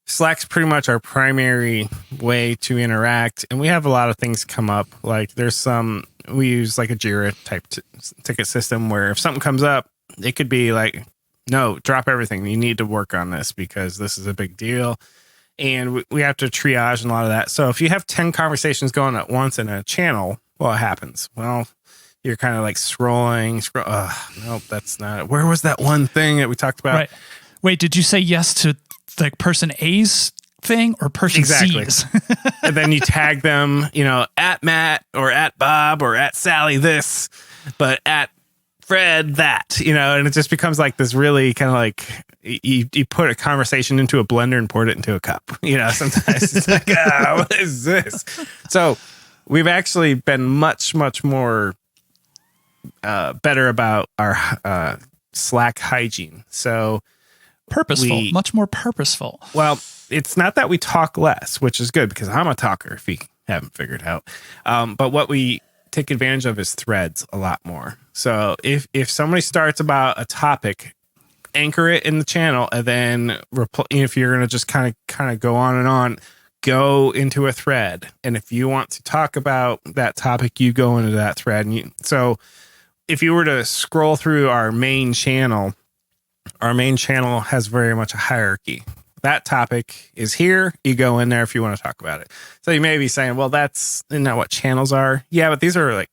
Slack's pretty much our primary way to interact. And we have a lot of things come up. Like we use like a Jira type ticket system where if something comes up, it could be like, no, drop everything. You need to work on this because this is a big deal. And we have to triage and a lot of that. So if you have 10 conversations going at once in a channel, what happens? Well, you're kind of like scrolling. Nope, that's not it. Where was that one thing that we talked about? Right. Wait, did you say yes to like person A's thing or person C's? And then you tag them, at Matt or at Bob or at Sally this, but at Fred that, and it just becomes like this really kind of like you put a conversation into a blender and poured it into a cup. Sometimes it's like, what is this? So we've actually been much, much more better about our Slack hygiene. So purposeful, much more purposeful. Well, it's not that we talk less, which is good because I'm a talker, if you haven't figured out. But what we take advantage of is threads a lot more. So if somebody starts about a topic, anchor it in the channel, and then if you're going to just kind of go on and on, go into a thread. And if you want to talk about that topic, you go into that thread. And so if you were to scroll through our main channel has very much a hierarchy. That topic is here. You go in there if you want to talk about it. So you may be saying, well, that's not what channels are. Yeah, but these are like,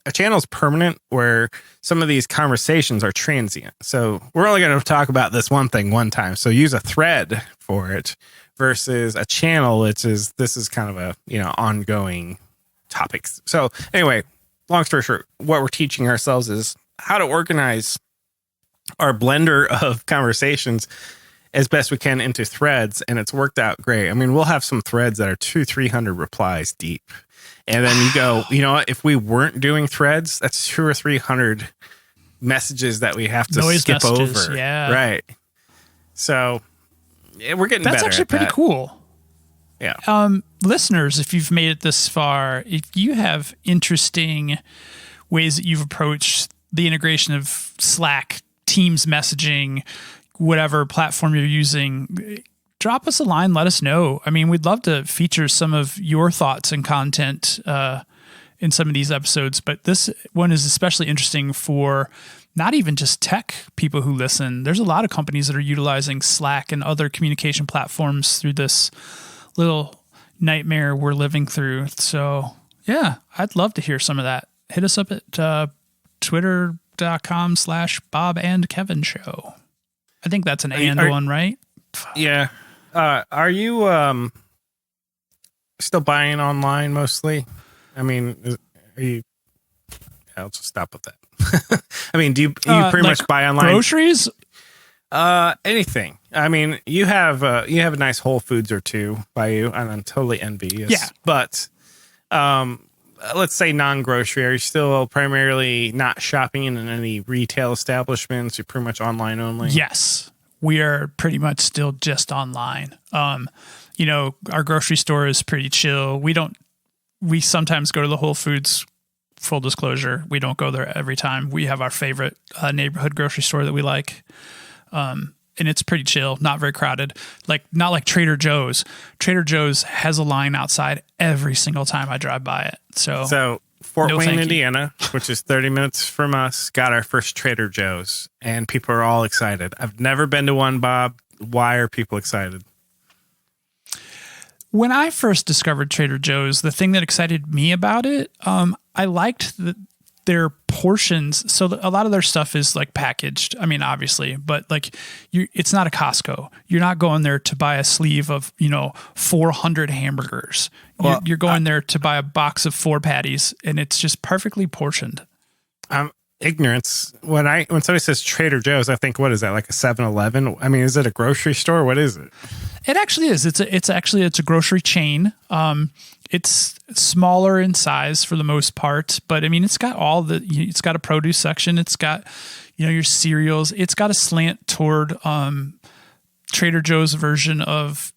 a channel is permanent, where some of these conversations are transient. So we're only going to talk about this one thing one time. So use a thread for it versus a channel, this is kind of a, ongoing topics. So anyway, long story short, what we're teaching ourselves is how to organize our blender of conversations as best we can into threads, and it's worked out great. I mean, we'll have some threads that are 200-300 replies deep, and then you go, what, if we weren't doing threads, that's 200 or 300 messages that we have to skip over. Yeah, right. So we're getting better. That's actually pretty cool. Yeah. Listeners, if you've made it this far, if you have interesting ways that you've approached the integration of Slack, Teams messaging, whatever platform you're using, drop us a line. Let us know. I mean, we'd love to feature some of your thoughts and content in some of these episodes, but this one is especially interesting for not even just tech people who listen. There's a lot of companies that are utilizing Slack and other communication platforms through this little nightmare we're living through. So yeah, I'd love to hear some of that. Hit us up at twitter.com/Bob and Kevin Show. I think that's an one, right? Yeah. Are you still buying online mostly? I mean, are you? I'll just stop with that. I mean, do you pretty much buy online? Groceries? Anything. I mean, you have a nice Whole Foods or two by you, and I'm totally envious. Yeah. But let's say non-grocery. Are you still primarily not shopping in any retail establishments? You're pretty much online only? Yes. We are pretty much still just online. Our grocery store is pretty chill. We sometimes go to the Whole Foods, full disclosure. We don't go there every time. We have our favorite neighborhood grocery store that we like. And it's pretty chill, not very crowded. Not like Trader Joe's. Trader Joe's has a line outside every single time I drive by it. So Fort Wayne, Indiana, which is 30 minutes from us, got our first Trader Joe's, and people are all excited. I've never been to one, Bob. Why are people excited? When I first discovered Trader Joe's, the thing that excited me about it, I liked their portions. So a lot of their stuff is like packaged. I mean, obviously, but it's not a Costco. You're not going there to buy a sleeve of 400 hamburgers. You're going there to buy a box of 4 patties, and it's just perfectly portioned. Ignorance. When somebody says Trader Joe's, I think, what is that, like a 7-Eleven? I mean, is it a grocery store? What is it? It actually is. It's a grocery chain. It's smaller in size for the most part, but I mean, it's got it's got a produce section. It's got, your cereals. It's got a slant toward Trader Joe's version of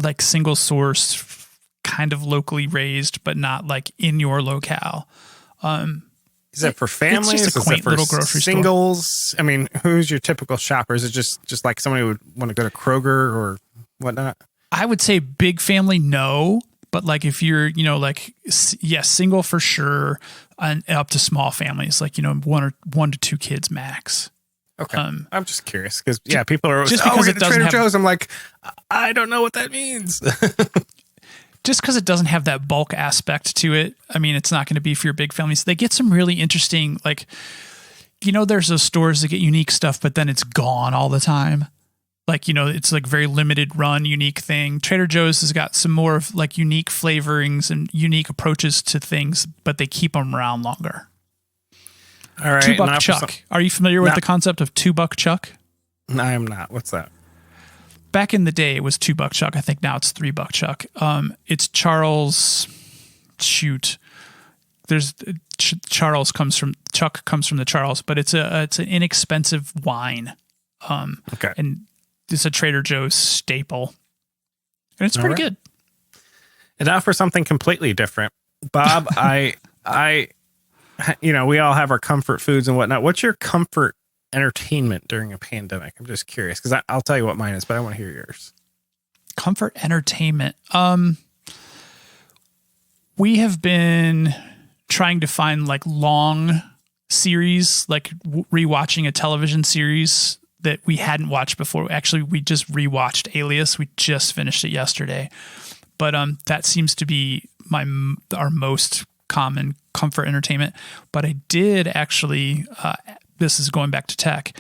like single source, kind of locally raised, but not like in your locale. Is it for families? It's just a quaint little grocery singles? store. I mean, who's your typical shopper? Is it just like somebody who would want to go to Kroger or whatnot? I would say big family, no. But like if you're, single for sure, and up to small families, like, 1 to 2 kids max. Okay. I'm just curious because people are just because it doesn't Trader Joe's. I'm like, I don't know what that means. Just because it doesn't have that bulk aspect to it. I mean, it's not going to be for your big families. They get some really interesting, there's those stores that get unique stuff, but then it's gone all the time. It's like very limited run, unique thing. Trader Joe's has got some more of like unique flavorings and unique approaches to things, but they keep them around longer. All right. $2 Chuck. Are you familiar with the concept of $2 Chuck? No, I am not. What's that? Back in the day, it was $2 Chuck. I think now it's $3 Chuck. It's Charles. Shoot. There's Chuck comes from the Charles, but it's an inexpensive wine. Okay. And it's a Trader Joe's staple. And it's pretty good. And now for something completely different. Bob, I We all have our comfort foods and whatnot. What's your comfort entertainment during a pandemic? I'm just curious because I'll tell you what mine is, but I want to hear yours. Comfort entertainment. We have been trying to find like long series, like rewatching a television series that we hadn't watched before. Actually, we just rewatched Alias. We just finished it yesterday, but that seems to be our most common comfort entertainment. But I did actually, this is going back to tech.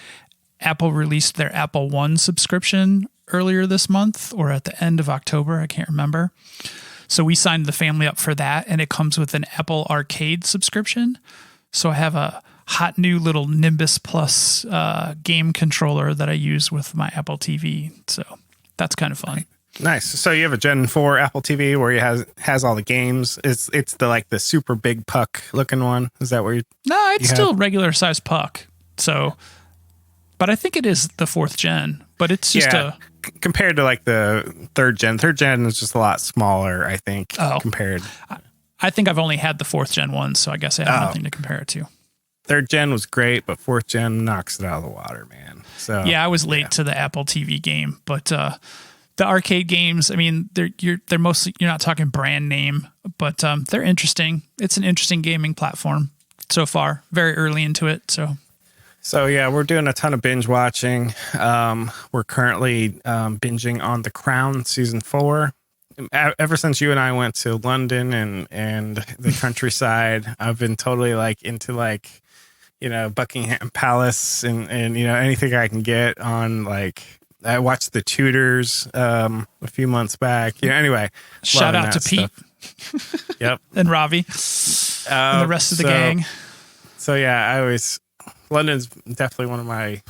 Apple released their Apple One subscription earlier this month or at the end of October. I can't remember. So we signed the family up for that, and it comes with an Apple Arcade subscription. So I have a hot new little Nimbus Plus game controller that I use with my Apple TV. So that's kind of fun. Nice. So you have a Gen 4 Apple TV where it has all the games. It's the super big puck looking one. Is that where you? No, it's still regular size puck. So, but I think it is the 4th gen. But it's just compared to like the 3rd gen. 3rd gen is just a lot smaller, I think. Compared. I think I've only had the 4th gen one, so I guess I have nothing to compare it to. 3rd gen was great, but 4th gen knocks it out of the water, man. So yeah, I was late to the Apple TV game, but the arcade games, I mean, they're mostly, you're not talking brand name, but they're interesting. It's an interesting gaming platform so far. Very early into it, So yeah, we're doing a ton of binge watching. We're currently binging on The Crown season 4. Ever since you and I went to London and the countryside, I've been totally like into like, Buckingham Palace and anything I can get on. Like I watched The Tudors a few months back. Anyway, shout out to Pete. Yep, and Ravi and the rest of the gang. So yeah, London's definitely one of my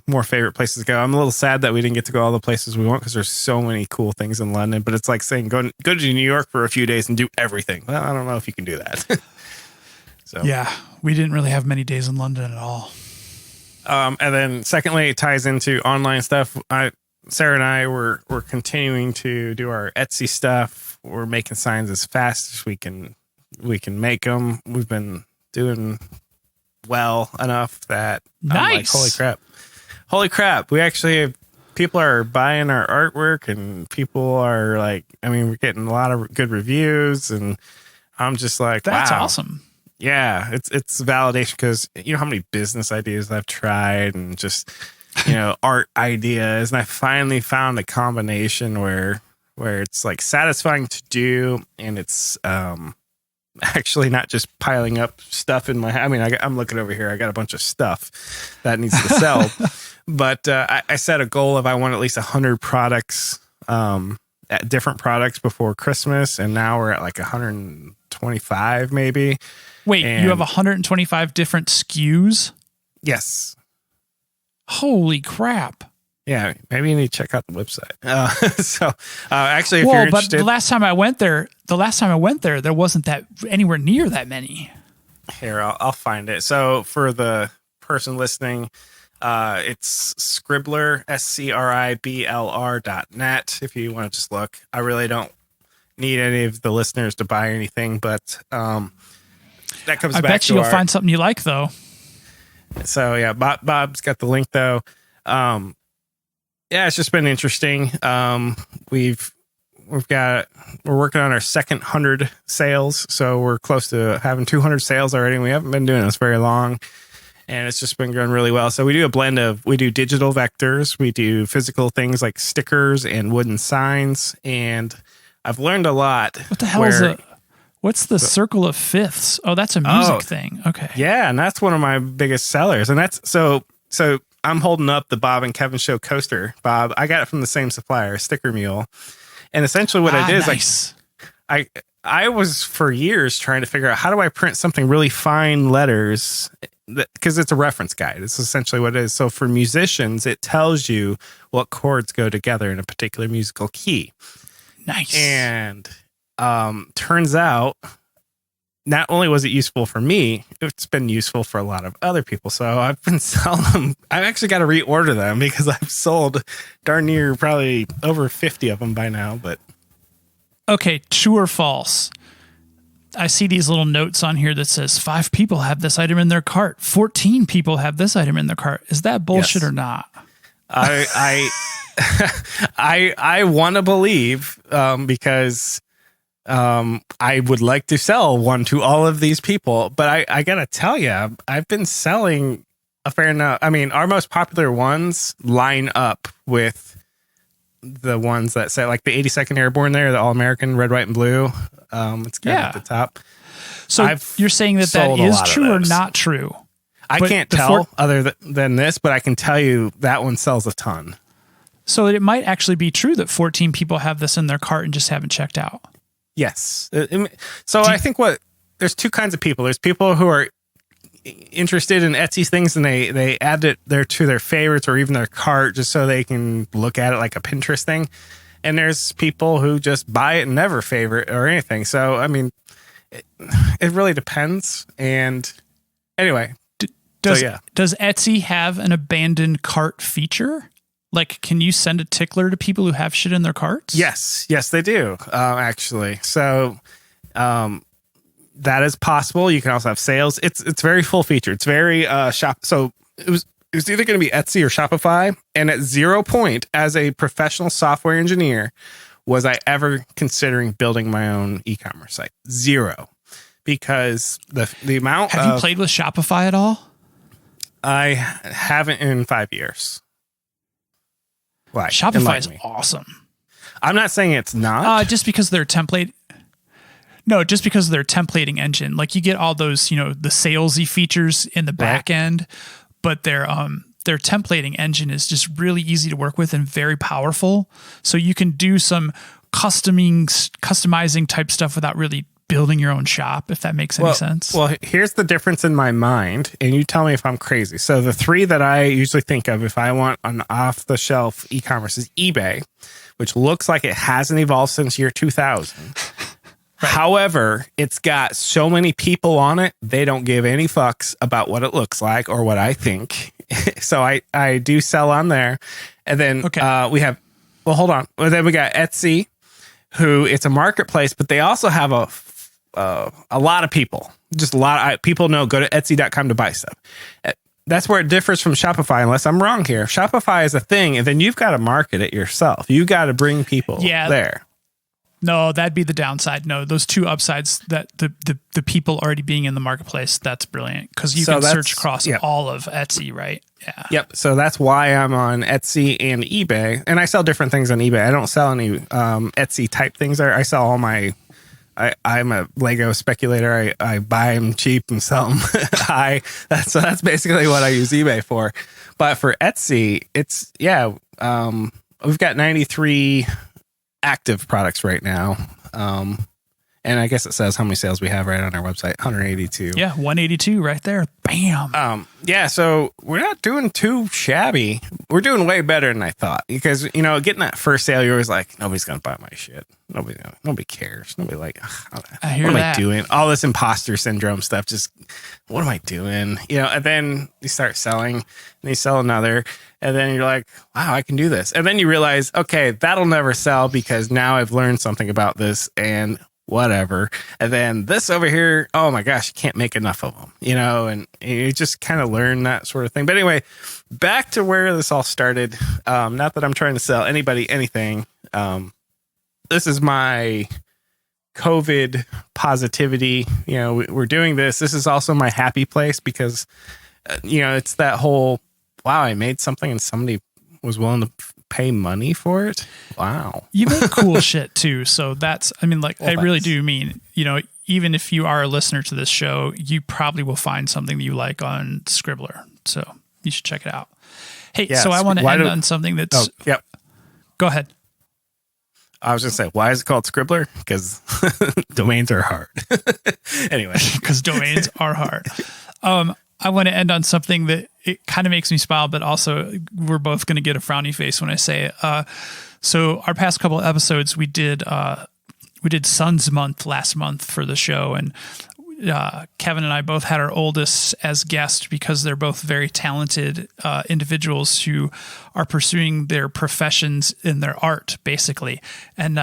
more favorite places to go. I'm a little sad that we didn't get to go all the places we want because there's so many cool things in London. But it's like saying go to New York for a few days and do everything. Well, I don't know if you can do that. So yeah, we didn't really have many days in London at all. And then secondly, it ties into online stuff. Sarah and I were continuing to do our Etsy stuff. We're making signs as fast as we can make them. We've been doing well enough that I'm like, holy crap. We actually have, people are buying our artwork and people are like, we're getting a lot of good reviews and I'm just like, that's wow. Awesome. Yeah. It's validation because you know how many business ideas I've tried and just, art ideas. And I finally found a combination where it's like satisfying to do and it's, actually not just piling up stuff in my, I'm looking over here. I got a bunch of stuff that needs to sell, but I set a goal of I want at least 100 products, different products before Christmas. And now we're at like 125 maybe. Wait, you have 125 different SKUs? Yes. Holy crap. Yeah, maybe you need to check out the website. Actually, if you're interested, but the last time I went there, there wasn't that anywhere near that many. Here, I'll find it. So for the person listening, it's Scribbler, SCRIBLR.net. If you want to just look, I really don't need any of the listeners to buy anything, but that comes back to I bet you'll find something you like though. So yeah, Bob's got the link though. Yeah, it's just been interesting. We're working on our second 100 sales. So we're close to having 200 sales already. And we haven't been doing this very long and it's just been going really well. So we do a blend of, we do digital vectors. We do physical things like stickers and wooden signs. And I've learned a lot. What the hell is it? What's the circle of fifths? Oh, that's a music thing. Okay. Yeah. And that's one of my biggest sellers. And that's so I'm holding up the Bob and Kevin Show coaster. Bob, I got it from the same supplier, Sticker Mule. And essentially what I did is I was for years trying to figure out how do I print something really fine letters because it's a reference guide. It's essentially what it is. So for musicians, it tells you what chords go together in a particular musical key. Nice. And turns out not only was it useful for me, it's been useful for a lot of other people. So I've been selling them. I've actually got to reorder them because I've sold darn near probably over 50 of them by now. But okay, true or false? I see these little notes on here that says 5 people have this item in their cart. 14 people have this item in their cart. Is that bullshit or not? I want to believe because I would like to sell one to all of these people, but I gotta tell you, I've been selling a fair enough. I mean, our most popular ones line up with the ones that say like the 82nd Airborne there, the All American red, white, and blue. It's kind of at the top. So you're saying that is true or not true? I can't tell other than this, but I can tell you that one sells a ton. So it might actually be true that 14 people have this in their cart and just haven't checked out. Yes. So I think there's two kinds of people. There's people who are interested in Etsy things and they add it there to their favorites or even their cart just so they can look at it like a Pinterest thing. And there's people who just buy it and never favorite or anything. So, I mean, it really depends. And anyway, does Etsy have an abandoned cart feature? Like, can you send a tickler to people who have shit in their carts? Yes, they do, actually. So, that is possible. You can also have sales. It's very full feature. It's very shop. So it was either going to be Etsy or Shopify. And at 0 point as a professional software engineer, was I ever considering building my own e-commerce site? 0, because the amount. Have you played with Shopify at all? I haven't in 5 years. Why? Shopify is awesome. I'm not saying it's not. Just because they're template. No, just because of their templating engine. Like you get all those, the salesy features in the back end, but their templating engine is just really easy to work with and very powerful. So you can do some customizing type stuff without really building your own shop, if that makes any sense. Well, here's the difference in my mind, and you tell me if I'm crazy. So the 3 that I usually think of if I want an off-the-shelf e-commerce is eBay, which looks like it hasn't evolved since year 2000. Right. However, it's got so many people on it, they don't give any fucks about what it looks like or what I think. So I do sell on there. And then we have, hold on. Well, then we got Etsy, who it's a marketplace, but they also have a lot of people. Just a lot of people know, go to Etsy.com to buy stuff. That's where it differs from Shopify, unless I'm wrong here. Shopify is a thing, and then you've got to market it yourself. You got to bring people there. No, that'd be the downside. No, those 2 upsides, that the people already being in the marketplace, that's brilliant because you can search across all of Etsy, right? Yeah. Yep. So that's why I'm on Etsy and eBay, and I sell different things on eBay. I don't sell any Etsy type things there. I sell all my. I'm a Lego speculator. I buy them cheap and sell them high. That's basically what I use eBay for. But for Etsy, it's we've got 93 active products right now. And I guess it says how many sales we have right on our website, 182. Yeah, 182 right there. Bam. So we're not doing too shabby. We're doing way better than I thought because, getting that first sale, you're always like, nobody's going to buy my shit. Nobody cares. Nobody what am I doing? All this imposter syndrome stuff. Just what am I doing? And then you start selling and you sell another. And then you're like, wow, I can do this. And then you realize, okay, that'll never sell because now I've learned something about this and whatever. And then this over here, oh my gosh, you can't make enough of them, and you just kind of learn that sort of thing. But anyway, back to where this all started. Not that I'm trying to sell anybody anything. This is my COVID positivity. We're doing this. This is also my happy place because, it's that whole, wow, I made something and somebody was willing to pay money for it. Wow. You make cool shit too. So that's, I really do mean, even if you are a listener to this show, you probably will find something that you like on Scribbler. So you should check it out. Hey, so I want to end on something that's, Go ahead. I was going to say, why is it called Scribbler? Because domains are hard. Anyway. Because domains are hard. I want to end on something that it kind of makes me smile, but also we're both going to get a frowny face when I say it. So our past couple of episodes, we did Sons Month last month for the show, and Kevin and I both had our oldest as guests because they're both very talented individuals who are pursuing their professions in their art, basically. And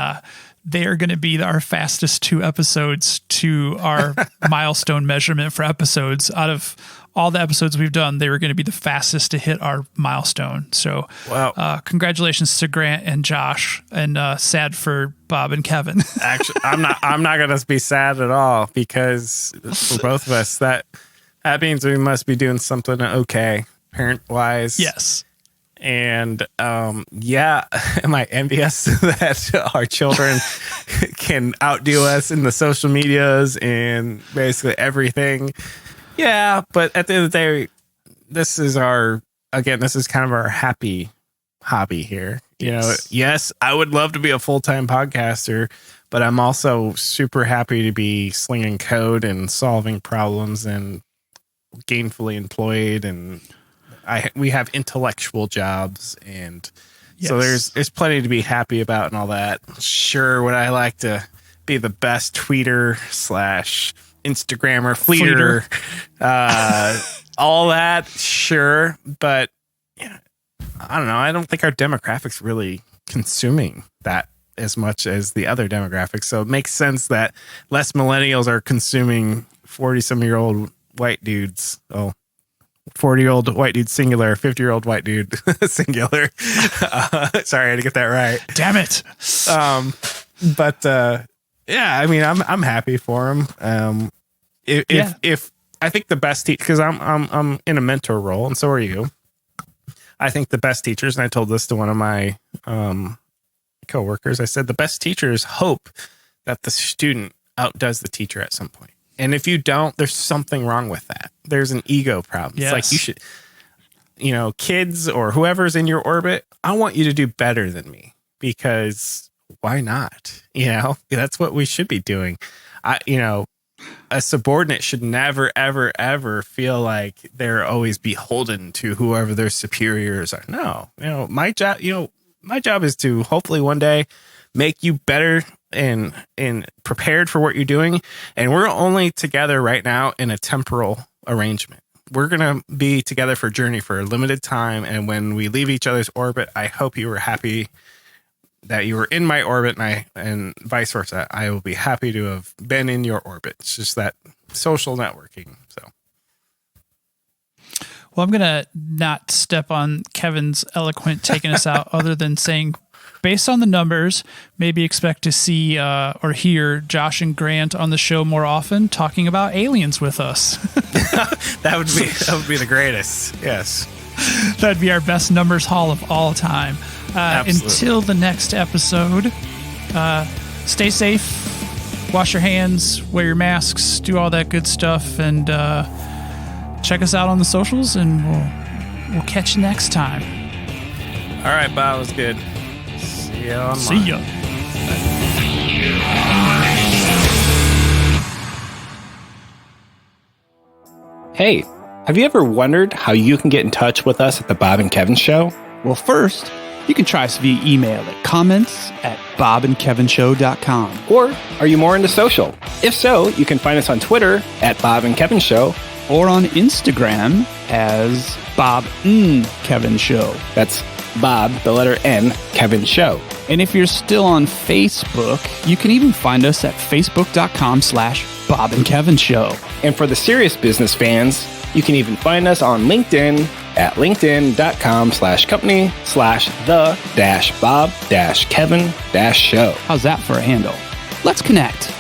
they are going to be our fastest 2 episodes to our milestone measurement for episodes. Out of all the episodes we've done, they were going to be the fastest to hit our milestone. So wow. Congratulations to Grant and Josh, and sad for Bob and Kevin. Actually, I'm not going to be sad at all, because for both of us, that means we must be doing something okay, parent-wise. Yes. And am I envious that our children can outdo us in the social medias and basically everything? Yeah, but at the end of the day, this is kind of our happy hobby here. You know, yes, I would love to be a full-time podcaster, but I'm also super happy to be slinging code and solving problems and gainfully employed, and we have intellectual jobs, and so there's plenty to be happy about and all that. Sure, would I like to be the best tweeter / Instagrammer, fleeter, all that? Sure, but I don't know. I don't think our demographic's really consuming that as much as the other demographics. So it makes sense that less millennials are consuming 40-some-year-old white dudes. 40-year-old white dude singular, 50-year-old white dude singular. Sorry, I had to get that right. Damn it. But I mean, I'm happy for him. If I think the best because I'm in a mentor role, and so are you. I think the best teachers, and I told this to one of my coworkers, I said the best teachers hope that the student outdoes the teacher at some point. And if you don't, there's something wrong with that. There's an ego problem. Yes. It's like you should, kids or whoever's in your orbit, I want you to do better than me, because why not? That's what we should be doing. A subordinate should never, ever, ever feel like they're always beholden to whoever their superiors are. No, my job is to hopefully one day make you better and prepared for what you're doing. And we're only together right now in a temporal arrangement. We're going to be together for a journey for a limited time. And when we leave each other's orbit, I hope you were happy that you were in my orbit, and vice versa. I will be happy to have been in your orbit. It's just that social networking. So, well, I'm going to not step on Kevin's eloquent taking us out, other than saying, based on the numbers, maybe expect to see or hear Josh and Grant on the show more often, talking about aliens with us. That would be the greatest. Yes. That'd be our best numbers haul of all time. Until the next episode, stay safe, wash your hands, wear your masks, do all that good stuff, and check us out on the socials, and we'll catch you next time. All right, Bob, it was good. See you online. See ya. Hey, have you ever wondered how you can get in touch with us at the Bob and Kevin Show? Well, first, you can try us via email at comments@bobandkevinshow.com. Or are you more into social? If so, you can find us on Twitter at Bob and Kevin Show. Or on Instagram as Bob N. Kevin Show. That's Bob, the letter N, Kevin Show. And if you're still on Facebook, you can even find us at facebook.com/Bob and Kevin Show. And for the serious business fans, you can even find us on LinkedIn at linkedin.com/company/the-Bob-Kevin-Show. How's that for a handle? Let's connect.